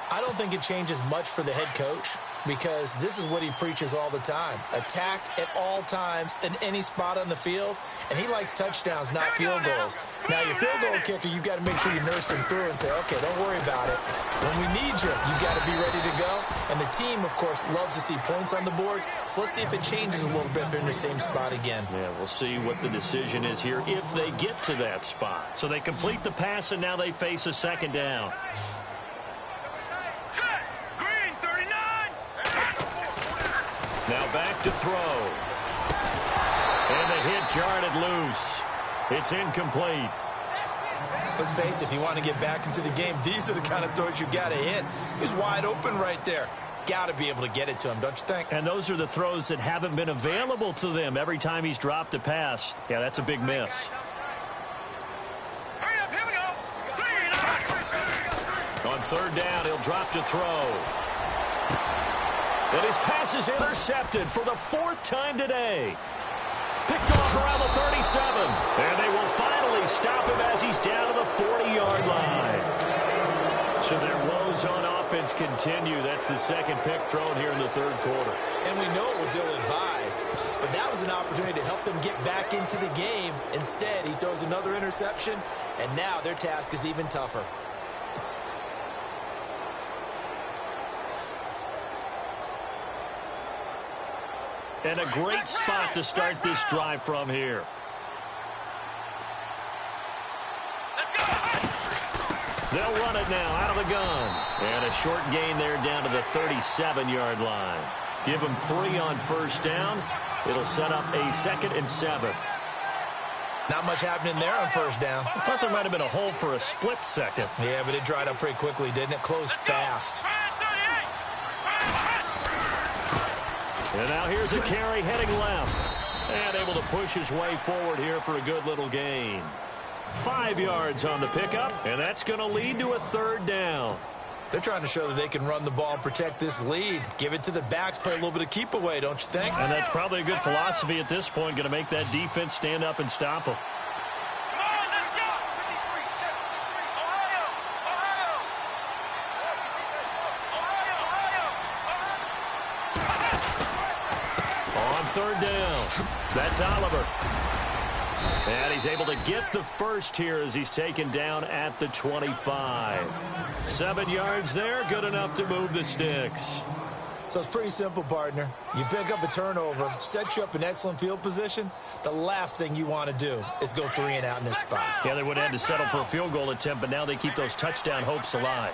I don't think it changes much for the head coach, because this is what he preaches all the time. Attack at all times in any spot on the field, and he likes touchdowns, not field goals. Now, your field goal kicker, you've got to make sure you nurse him through and say, okay, don't worry about it. When we need you, you've got to be ready to go. And the team, of course, loves to see points on the board. So let's see if it changes a little bit if they're in the same spot again. Yeah, we'll see what the decision is here if they get to that spot. So they complete the pass, and now they face a 2nd down. Now back to throw. And the hit jarred it loose. It's incomplete. Let's face it, if you want to get back into the game, these are the kind of throws you got to hit. He's wide open right there. Got to be able to get it to him, don't you think? And those are the throws that haven't been available to them every time he's dropped a pass. Yeah, that's a big miss. Hurry up, here we go. On 3rd down, he'll drop to throw. And his pass is intercepted for the 4th time today. Picked off around the 37. And they will finally stop him as he's down to the 40-yard line. So their woes on offense continue. That's the 2nd pick thrown here in the 3rd quarter. And we know it was ill-advised, but that was an opportunity to help them get back into the game. Instead, he throws another interception, and now their task is even tougher. And a great spot to start this drive from here. They'll run it now out of the gun. And a short gain there down to the 37-yard line. Give them 3 on 1st down. It'll set up a 2nd and 7. Not much happening there on first down. I thought there might have been a hole for a split second. Yeah, but it dried up pretty quickly, didn't it? Closed fast. And now here's a carry heading left. And able to push his way forward here for a good little gain. 5 yards on the pickup, and that's going to lead to a third down. They're trying to show that they can run the ball and protect this lead. Give it to the backs, play a little bit of keep away, don't you think? And that's probably a good philosophy at this point, going to make that defense stand up and stop them. On third down, that's Oliver. And he's able to get the first here as he's taken down at the 25. 7 yards there, good enough to move the sticks. So it's pretty simple, partner. You pick up a turnover, set you up in excellent field position. The last thing you want to do is go 3 and out in this spot. Yeah, they would have had to settle for a field goal attempt, but now they keep those touchdown hopes alive.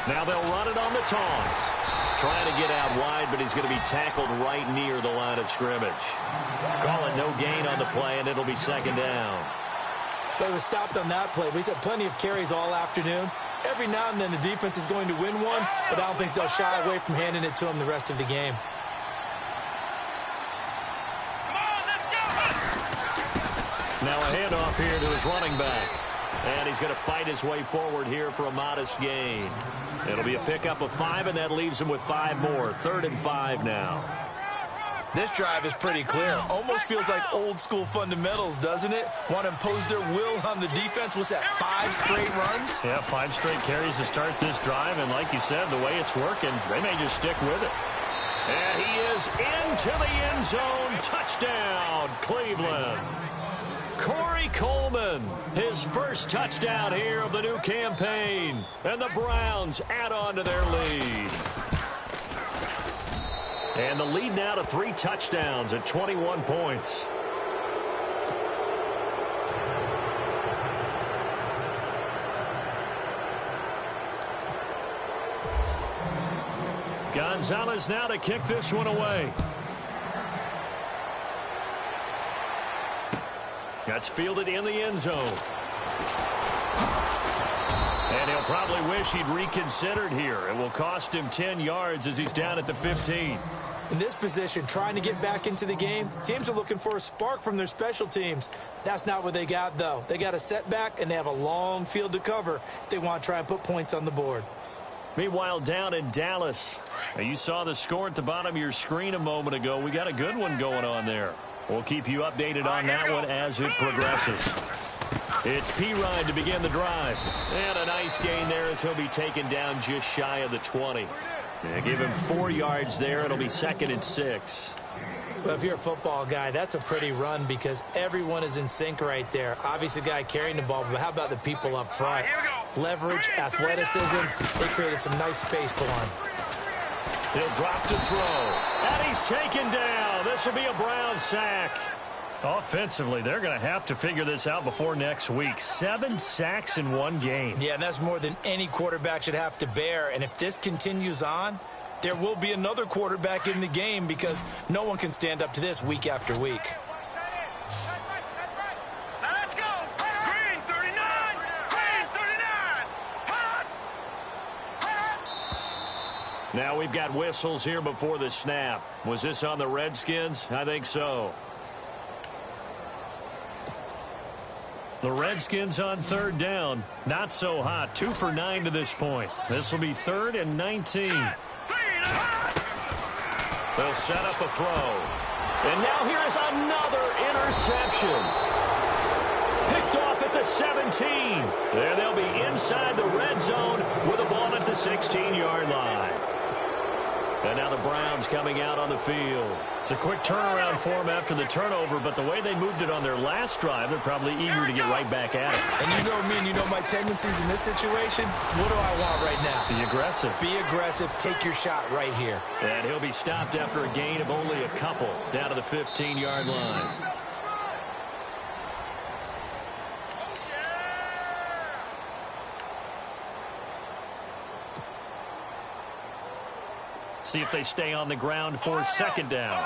Now they'll run it on the toss. Trying to get out wide, but he's going to be tackled right near the line of scrimmage. Call it no gain on the play, and it'll be second down. But he was stopped on that play, but he's had plenty of carries all afternoon. Every now and then the defense is going to win one, but I don't think they'll shy away from handing it to him the rest of the game. Now a handoff here to his running back. And he's going to fight his way forward here for a modest gain. It'll be a pickup of 5, and that leaves him with 5 more. 3rd and 5 now. This drive is pretty clear. Almost feels like old school fundamentals, doesn't it? Want to impose their will on the defense. What's that, 5 straight runs? Yeah, 5 straight carries to start this drive. And like you said, the way it's working, they may just stick with it. And he is into the end zone. Touchdown, Cleveland. Corey Coleman, his first touchdown here of the new campaign. And the Browns add on to their lead. And the lead now to 3 touchdowns at 21 points. Gonzalez now to kick this one away. That's fielded in the end zone. And he'll probably wish he'd reconsidered here. It will cost him 10 yards as he's down at the 15. In this position, trying to get back into the game, teams are looking for a spark from their special teams. That's not what they got, though. They got a setback, and they have a long field to cover if they want to try and put points on the board. Meanwhile, down in Dallas, you saw the score at the bottom of your screen a moment ago. We got a good one going on there. We'll keep you updated on that one as it progresses. It's P-Ride to begin the drive. And a nice gain there as he'll be taken down just shy of the 20. Yeah, give him 4 yards there. It'll be 2nd and 6. Well, if you're a football guy, that's a pretty run because everyone is in sync right there. Obviously, the guy carrying the ball, but how about the people up front? Leverage, athleticism, they created some nice space for him. He'll drop to throw. And he's taken down. This will be a Brown sack. Offensively, they're going to have to figure this out before next week. 7 sacks in 1 game. Yeah, and that's more than any quarterback should have to bear. And if this continues on, there will be another quarterback in the game because no one can stand up to this week after week. Now let's go. Green 39. Green 39. Hot. Hot. Now we've got whistles here before the snap. Was this on the Redskins? I think so. The Redskins on 3rd down. Not so hot. 2 for 9 to this point. This will be 3rd and 19. They'll set up a throw. And now here is another interception. Picked off at the 17. There they'll be inside the red zone with a ball at the 16-yard line. And now the Browns coming out on the field. It's a quick turnaround for them after the turnover, but the way they moved it on their last drive, they're probably eager to get right back at it. And you know me and you know my tendencies in this situation. What do I want right now? Be aggressive. Be aggressive. Take your shot right here. And he'll be stopped after a gain of only a couple down to the 15-yard line. See if they stay on the ground for 2nd down.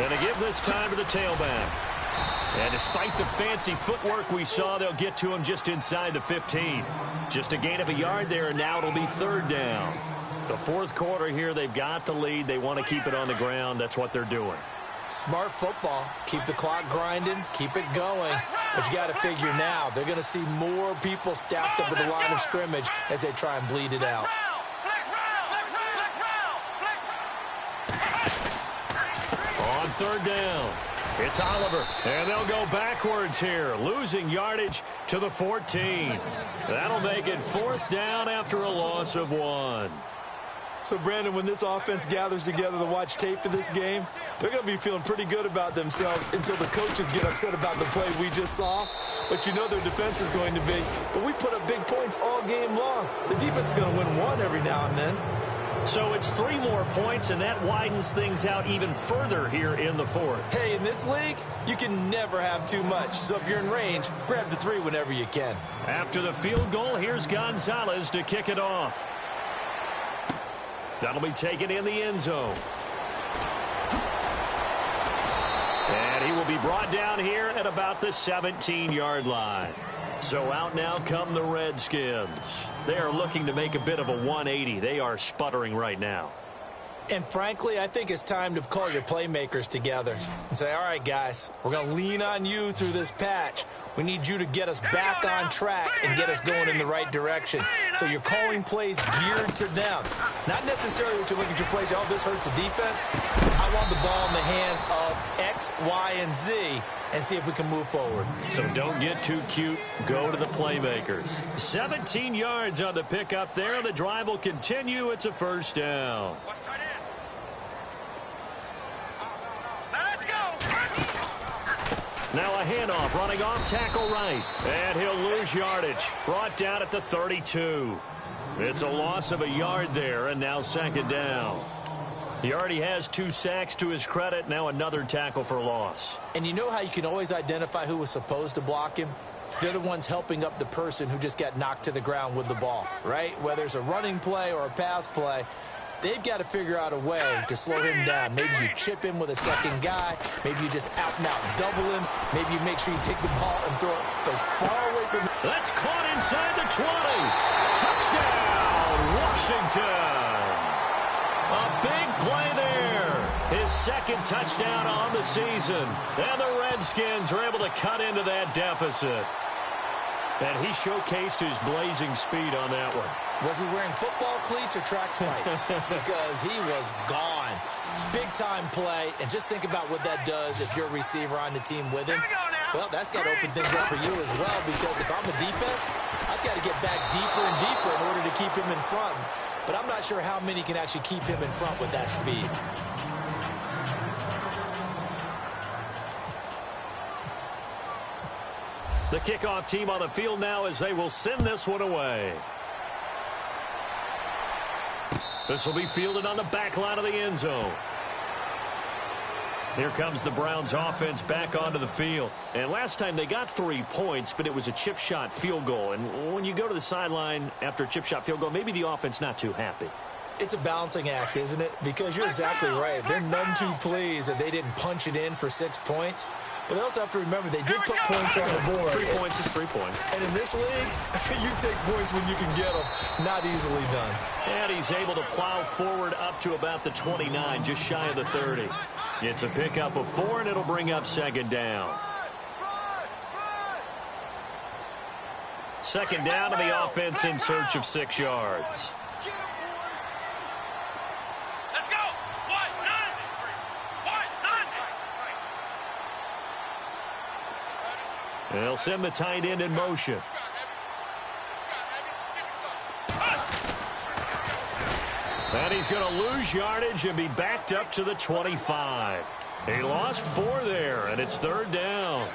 And to give this time to the tailback. And despite the fancy footwork we saw, they'll get to him just inside the 15. Just a gain of a yard there, and now it'll be third down. The fourth quarter here, they've got the lead. They want to keep it on the ground. That's what they're doing. Smart football. Keep the clock grinding. Keep it going. But you got to figure now, they're going to see more people stacked up at the line of scrimmage as they try and bleed it out. On third down, it's Oliver. And they'll go backwards here, losing yardage to the 14. That'll make it fourth down after a loss of 1. So, Brandon, when this offense gathers together to watch tape of this game, they're going to be feeling pretty good about themselves until the coaches get upset about the play we just saw. But you know their defense is going to be. But we put up big points all game long. The defense is going to win one every now and then. So it's 3 more points, and that widens things out even further here in the fourth. Hey, in this league, you can never have too much. So if you're in range, grab the 3 whenever you can. After the field goal, here's Gonzalez to kick it off. That'll be taken in the end zone. And he will be brought down here at about the 17-yard line. So out now come the Redskins. They are looking to make a bit of a 180. They are sputtering right now. And frankly, I think it's time to call your playmakers together and say, all right, guys, we're going to lean on you through this patch. We need you to get us back on track and get us going in the right direction. So you're calling plays geared to them. Not necessarily what you look at your plays, oh, this hurts the defense. I want the ball in the hands of X, Y, and Z and see if we can move forward. So don't get too cute. Go to the playmakers. 17 yards on the pickup there. The drive will continue. It's a first down. Now a handoff, running off tackle right. And he'll lose yardage. Brought down at the 32. It's a loss of a yard there, and now second down. He already has 2 sacks to his credit. Now another tackle for loss. And you know how you can always identify who was supposed to block him? They're the ones helping up the person who just got knocked to the ground with the ball, right? Whether it's a running play or a pass play, they've got to figure out a way to slow him down. Maybe you chip him with a second guy. Maybe you just out-and-out double him. Maybe you make sure you take the ball and throw it as far away from him. That's caught inside the 20. Touchdown, Washington. A big play there. His second touchdown on the season. And the Redskins are able to cut into that deficit. And he showcased his blazing speed on that one. Was he wearing football cleats or track spikes? Because he was gone. Big-time play. And just think about what that does if you're a receiver on the team with him. Well, that's got to open things up for you as well, because if I'm a defense, I've got to get back deeper and deeper in order to keep him in front. But I'm not sure how many can actually keep him in front with that speed. The kickoff team on the field now as they will send this one away. This will be fielded on the back line of the end zone. Here comes the Browns offense back onto the field. And last time they got 3 points, but it was a chip shot field goal. And when you go to the sideline after a chip shot field goal, maybe the offense not too happy. It's a balancing act, isn't it? Because you're exactly right. They're none too pleased that they didn't punch it in for 6 points. But they also have to remember they did put points on the board. 3 points is 3 points. And in this league, you take points when you can get them. Not easily done. And he's able to plow forward up to about the 29, just shy of the 30. It's a pickup of 4, and it'll bring up second down. Second down to the offense in search of 6 yards. They'll send the tight end in motion. And he's going to lose yardage and be backed up to the 25. He lost 4 there, and it's third down.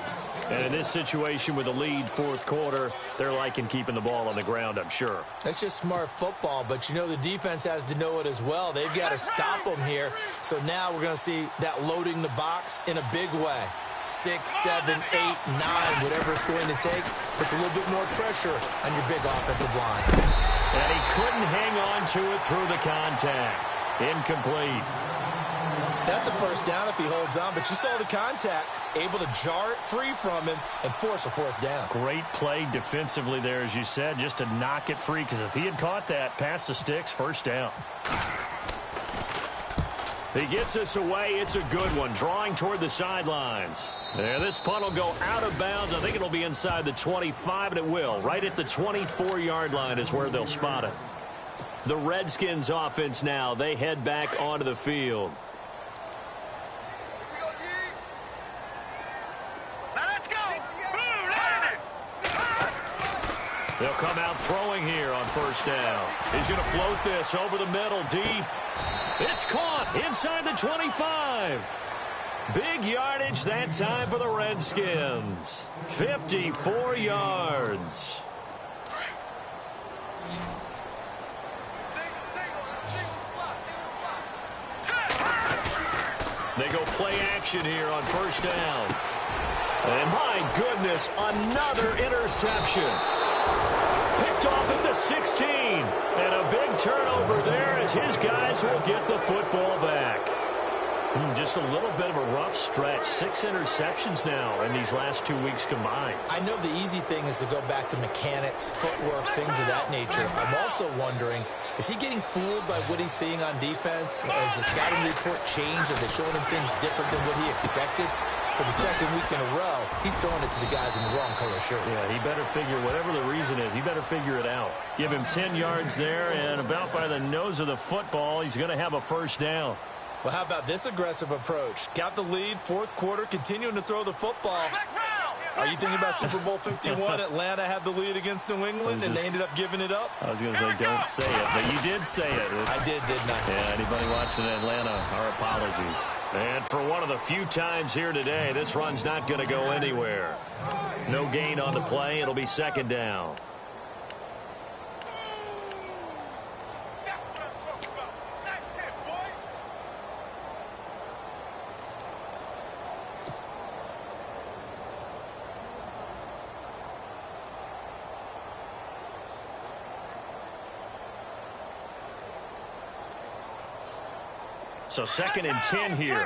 And in this situation with a lead fourth quarter, they're liking keeping the ball on the ground, I'm sure. That's just smart football, but you know the defense has to know it as well. They've got to stop them here. So now we're going to see that loading the box in a big way. 6, 7, 8, 9, whatever it's going to take, puts a little bit more pressure on your big offensive line. And he couldn't hang on to it through the contact. Incomplete. That's a first down if he holds on, but you saw the contact, able to jar it free from him and force a fourth down. Great play defensively there, as you said, just to knock it free, because if he had caught that, past the sticks, first down. He gets us away. It's a good one, drawing toward the sidelines. There, this punt will go out of bounds. I think it'll be inside the 25, and it will. Right at the 24-yard line is where they'll spot it. The Redskins offense now, they head back onto the field. They'll come out throwing here on first down. He's going to float this over the middle, deep. It's caught inside the 25. Big yardage that time for the Redskins. 54 yards. They go play action here on first down. And my goodness, another interception. Picked off at the 16. And a big turnover there as his guys will get the football back. Just a little bit of a rough stretch. 6 interceptions now in these last 2 weeks combined. I know the easy thing is to go back to mechanics, footwork, things of that nature. I'm also wondering, is he getting fooled by what he's seeing on defense? Has the scouting report changed? Are they showing him things different than what he expected? For the second week in a row, he's throwing it to the guys in the wrong color shirts. Yeah, he better figure, whatever the reason is, he better figure it out. Give him 10 yards there, and about by the nose of the football, he's going to have a first down. Well, how about this aggressive approach? Got the lead, fourth quarter, continuing to throw the football. Are you thinking about Super Bowl 51? Atlanta had the lead against New England, and they ended up giving it up? I was going to say, don't say it, but you did say it. I did, didn't I? Yeah, anybody watching Atlanta, our apologies. And for one of the few times here today, this run's not going to go anywhere. No gain on the play. It'll be second down. So second and 10 here.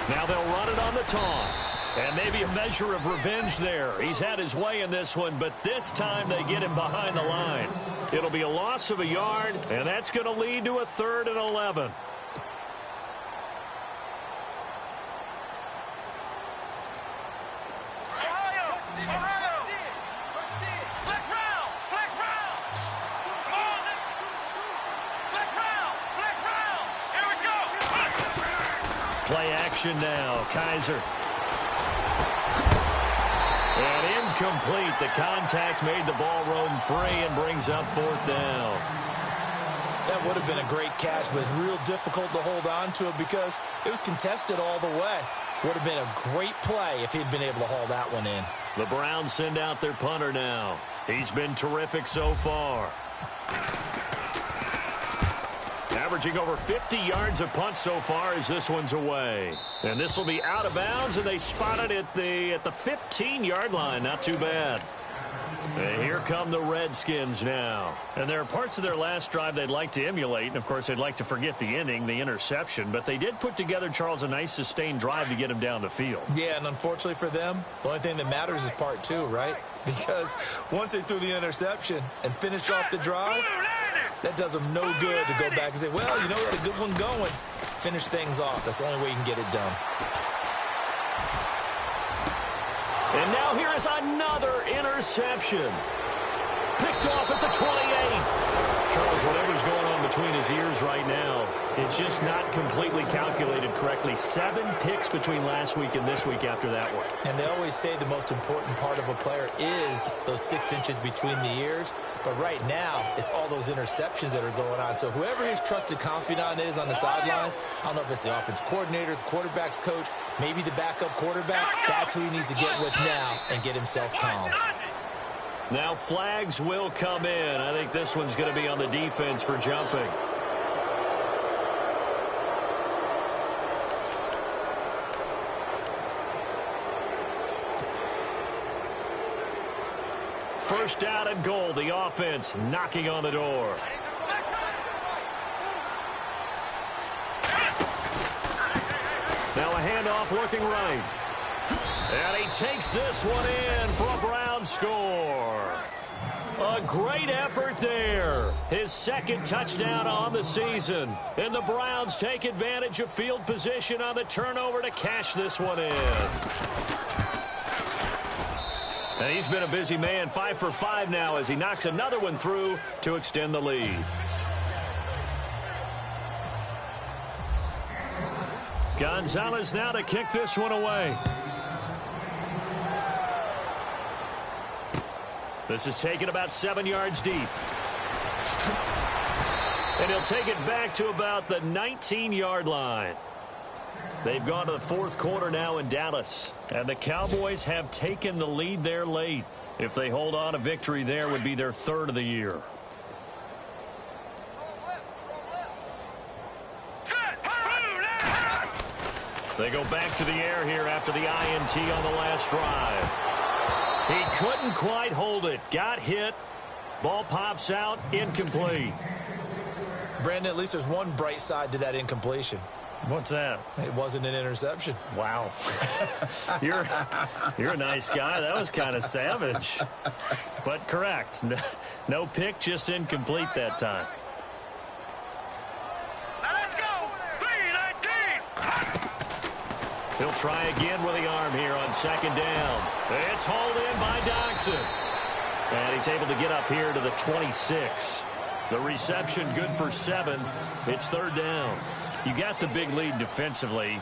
Now they'll run it on the toss. And maybe a measure of revenge there. He's had his way in this one, but this time they get him behind the line. It'll be a loss of a yard, and that's going to lead to a 3rd and 11. Play action now. Kaiser. And incomplete. The contact made the ball roam free and brings up 4th down. That would have been a great catch, but it's real difficult to hold on to it because it was contested all the way. Would have been a great play if he'd been able to haul that one in. The Browns send out their punter now. He's been terrific so far. Averaging over 50 yards a punt so far as this one's away. And this will be out of bounds, and they spot it at the 15-yard line. Not too bad. And here come the Redskins now. And there are parts of their last drive they'd like to emulate. And, of course, they'd like to forget the inning, the interception. But they did put together, Charles, a nice sustained drive to get him down the field. Yeah, and unfortunately for them, the only thing that matters is part 2, right? Because once they threw the interception and finished off the drive, that does them no good to go back and say, well, you know, we had a good one going. Finish things off. That's the only way you can get it done. And now here is another interception. Picked off at the 28. Charles, whatever's going on between his ears right now, it's just not completely calculated correctly. 7 picks between last week and this week after that one. And they always say the most important part of a player is those 6 inches between the ears. But right now, it's all those interceptions that are going on. So whoever his trusted confidant is on the sidelines, I don't know if it's the offense coordinator, the quarterback's coach, maybe the backup quarterback, that's who he needs to get with now and get himself calm. Now flags will come in. I think this one's going to be on the defense for jumping. first down and goal. The offense knocking on the door. Now a handoff looking right. And he takes this one in for a Browns score. A great effort there. His second touchdown on the season. And the Browns take advantage of field position on the turnover to cash this one in. And he's been a busy man, 5 for 5 now as he knocks another one through to extend the lead. Gonzalez now to kick this one away. This is taken about 7 yards deep. And he'll take it back to about the 19-yard line. They've gone to the fourth quarter now in Dallas. And the Cowboys have taken the lead there late. If they hold on, a victory there would be their third of the year. They go back to the air here after the INT on the last drive. He couldn't quite hold it. Got hit. Ball pops out. Incomplete. Brandon, at least there's one bright side to that incompletion. What's that? It wasn't an interception. Wow. You're a nice guy. That was kind of savage. But correct. No pick, just incomplete that time. Now let's go. 3-19. He'll try again with the arm here on second down. It's hauled in by Doxson. And he's able to get up here to the 26. The reception good for 7. It's third down. You got the big lead defensively.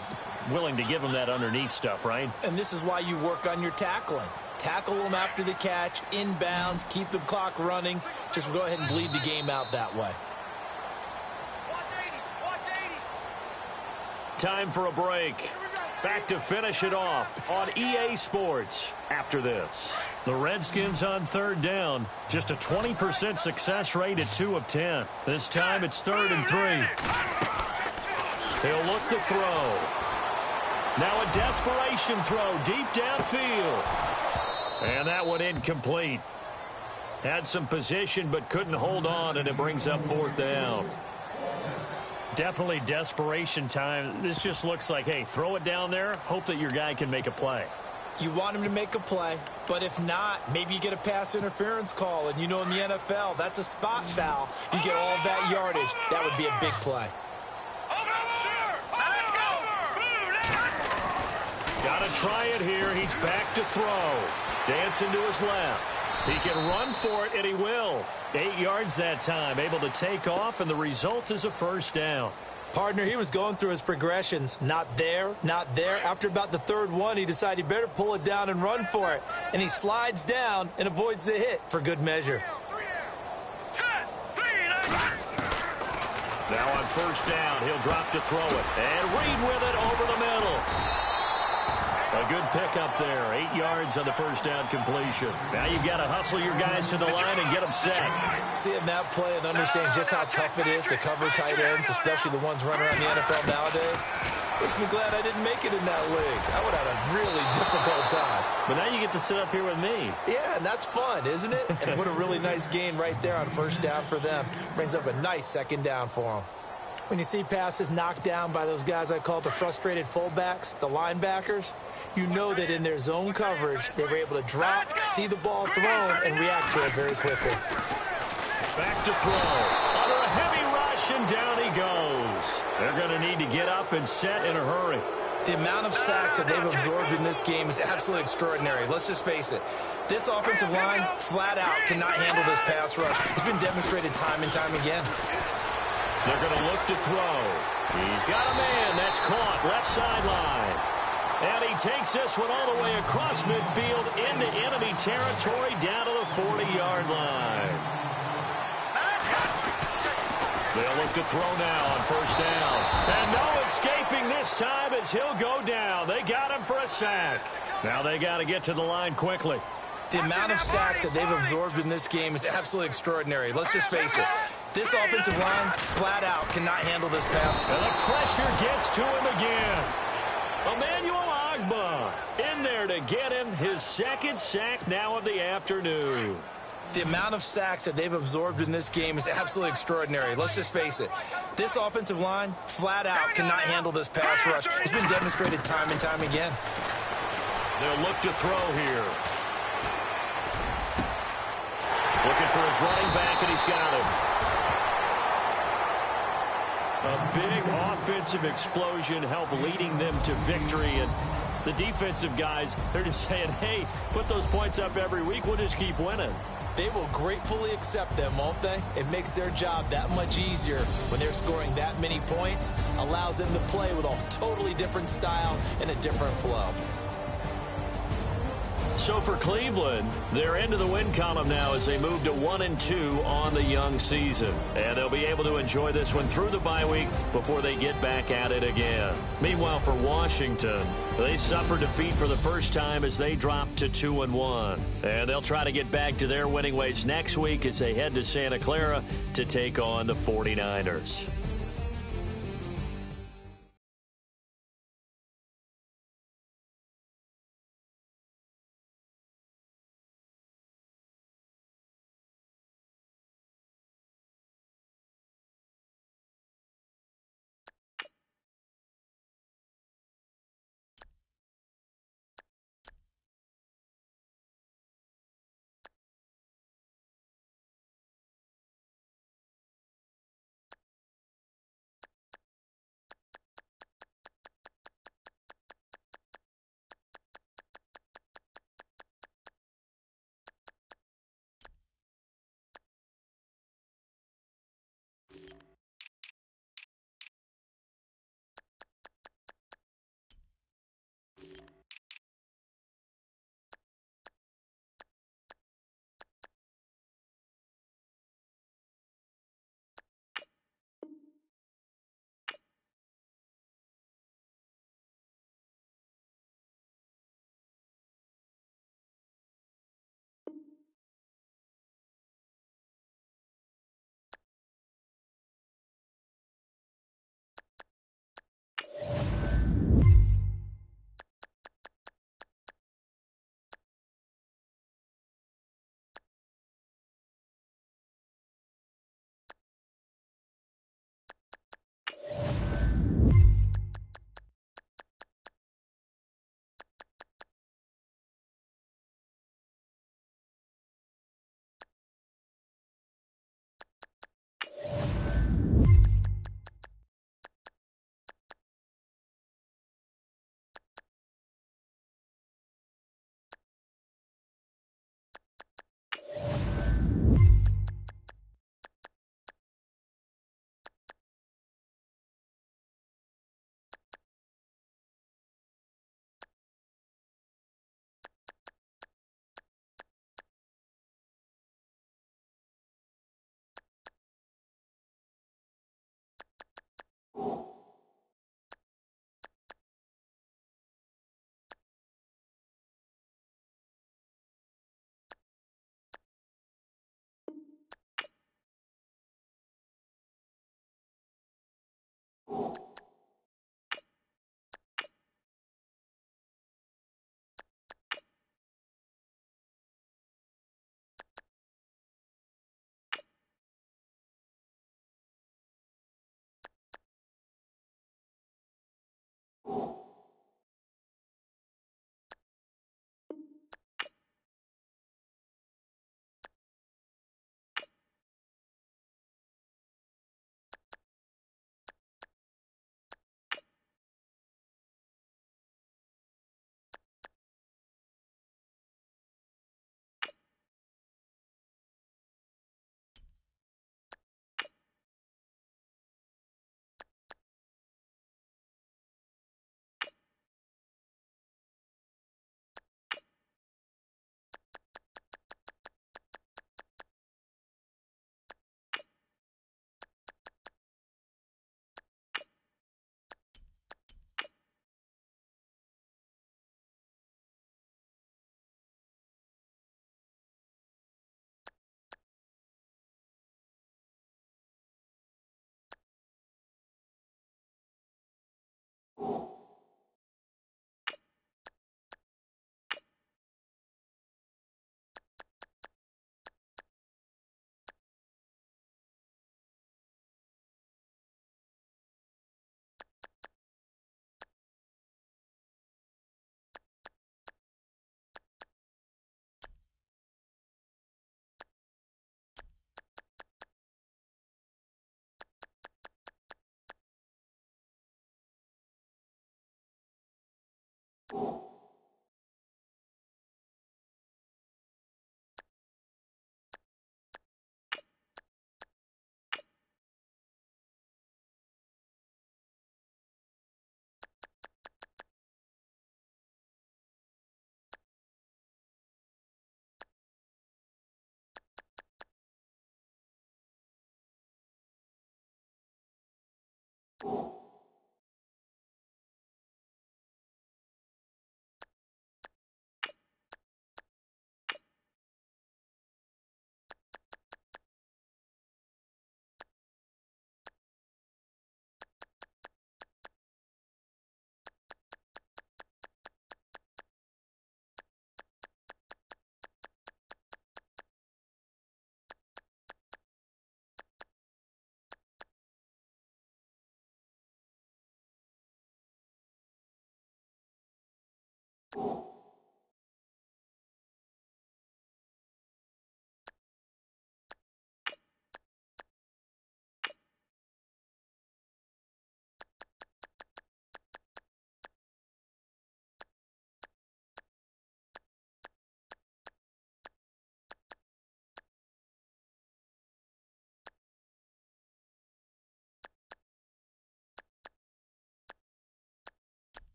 Willing to give him that underneath stuff, right? And this is why you work on your tackling. Tackle them after the catch, inbounds, keep the clock running. Just go ahead and bleed the game out that way. Time for a break. Back to finish it off on EA Sports after this. The Redskins on third down. Just a 20% success rate at 2 of 10. This time it's 3rd and 3. He'll look to throw. Now a desperation throw deep downfield. And that one incomplete. Had some position but couldn't hold on, and it brings up 4th down. Definitely desperation time. This just looks like, hey, throw it down there, hope that your guy can make a play. You want him to make a play, but if not, maybe you get a pass interference call, and you know in the NFL, that's a spot foul. You get all that yardage. That would be a big play. Got to try it here. He's back to throw. Dancing to his left. He can run for it, and he will. 8 yards that time, able to take off, and the result is a first down. Partner, he was going through his progressions. Not there, not there. After about the 3rd one, he decided he better pull it down and run for it. And he slides down and avoids the hit for good measure. Now on first down, he'll drop to throw it. And Reed with it over the middle. A good pickup there. 8 yards on the first down completion. Now you've got to hustle your guys to the line and get them set. Seeing that play and understand just how tough it is to cover tight ends, especially the ones running around the NFL nowadays, makes me glad I didn't make it in that league. I would have had a really difficult time. But now you get to sit up here with me. Yeah, and that's fun, isn't it? And what a really nice gain right there on first down for them. Brings up a nice second down for them. When you see passes knocked down by those guys I call the frustrated fullbacks, the linebackers, you know that in their zone coverage, they were able to drop, see the ball thrown, and react to it very quickly. Back to throw. Under a heavy rush, and down he goes. They're going to need to get up and set in a hurry. The amount of sacks that they've absorbed in this game is absolutely extraordinary. Let's just face it. This offensive line, flat out, cannot handle this pass rush. It's been demonstrated time and time again. They're going to look to throw. He's got a man. That's caught. Left sideline. And he takes this one all the way across midfield into enemy territory down to the 40-yard line. They'll look to throw now on first down. And no escaping this time as he'll go down. They got him for a sack. Now they got to get to the line quickly. The amount of sacks that they've absorbed in this game is absolutely extraordinary. Let's just face it. This offensive line, flat out, cannot handle this pass. And the pressure gets to him again. Emmanuel Agba in there to get him his second sack now of the afternoon. The amount of sacks that they've absorbed in this game is absolutely extraordinary. Let's just face it. This offensive line, flat out, cannot handle this pass rush. It's been demonstrated time and time again. They'll look to throw here. Looking for his running back, and he's got him. A big offensive explosion helped leading them to victory. And the defensive guys, they're just saying, hey, put those points up every week. We'll just keep winning. They will gratefully accept them, won't they? It makes their job that much easier when they're scoring that many points. Allows them to play with a totally different style and a different flow. So for Cleveland, they're into the win column now as they move to 1-2 on the young season. And they'll be able to enjoy this one through the bye week before they get back at it again. Meanwhile, for Washington, they suffered defeat for the first time as they dropped to 2-1. And they'll try to get back to their winning ways next week as they head to Santa Clara to take on the 49ers.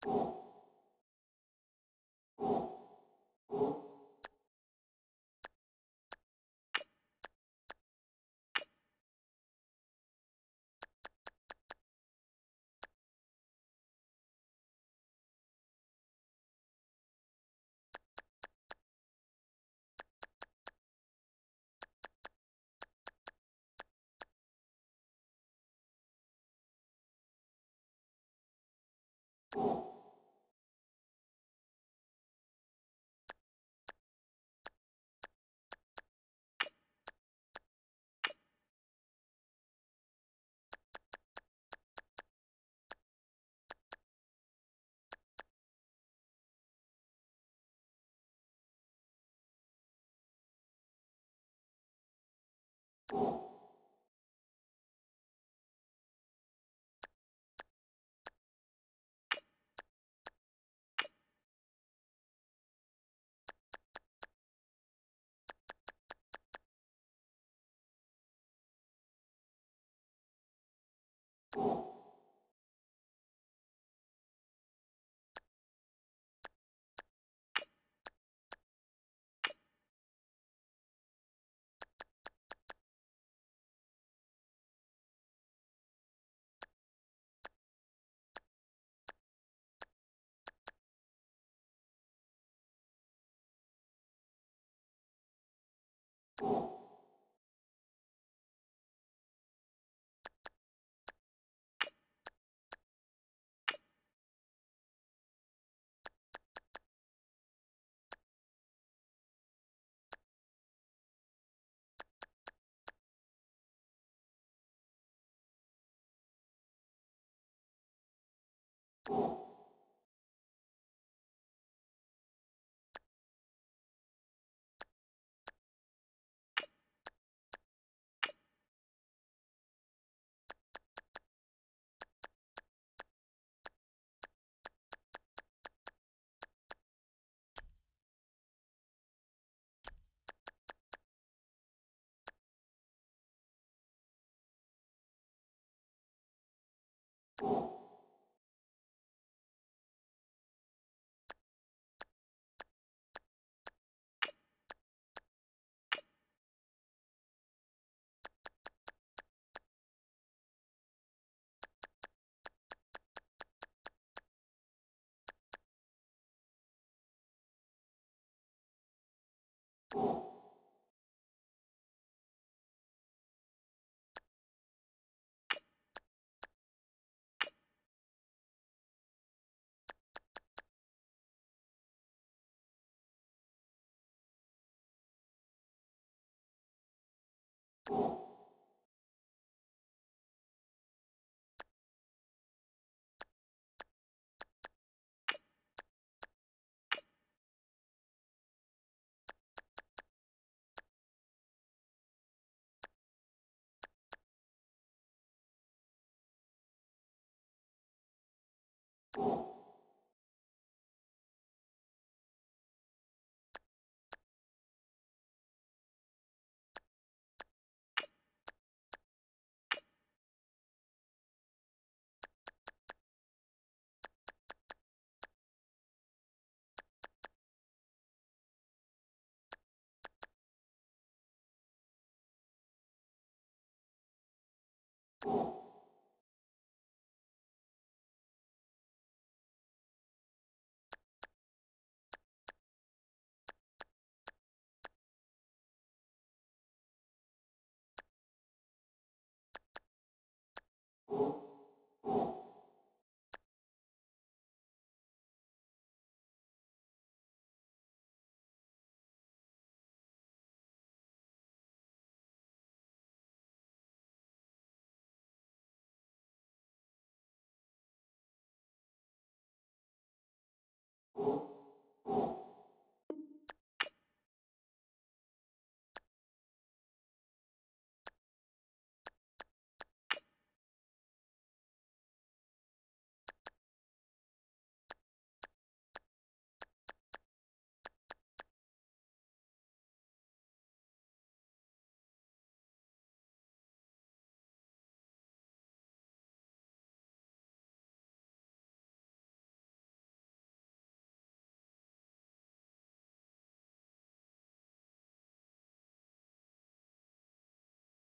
you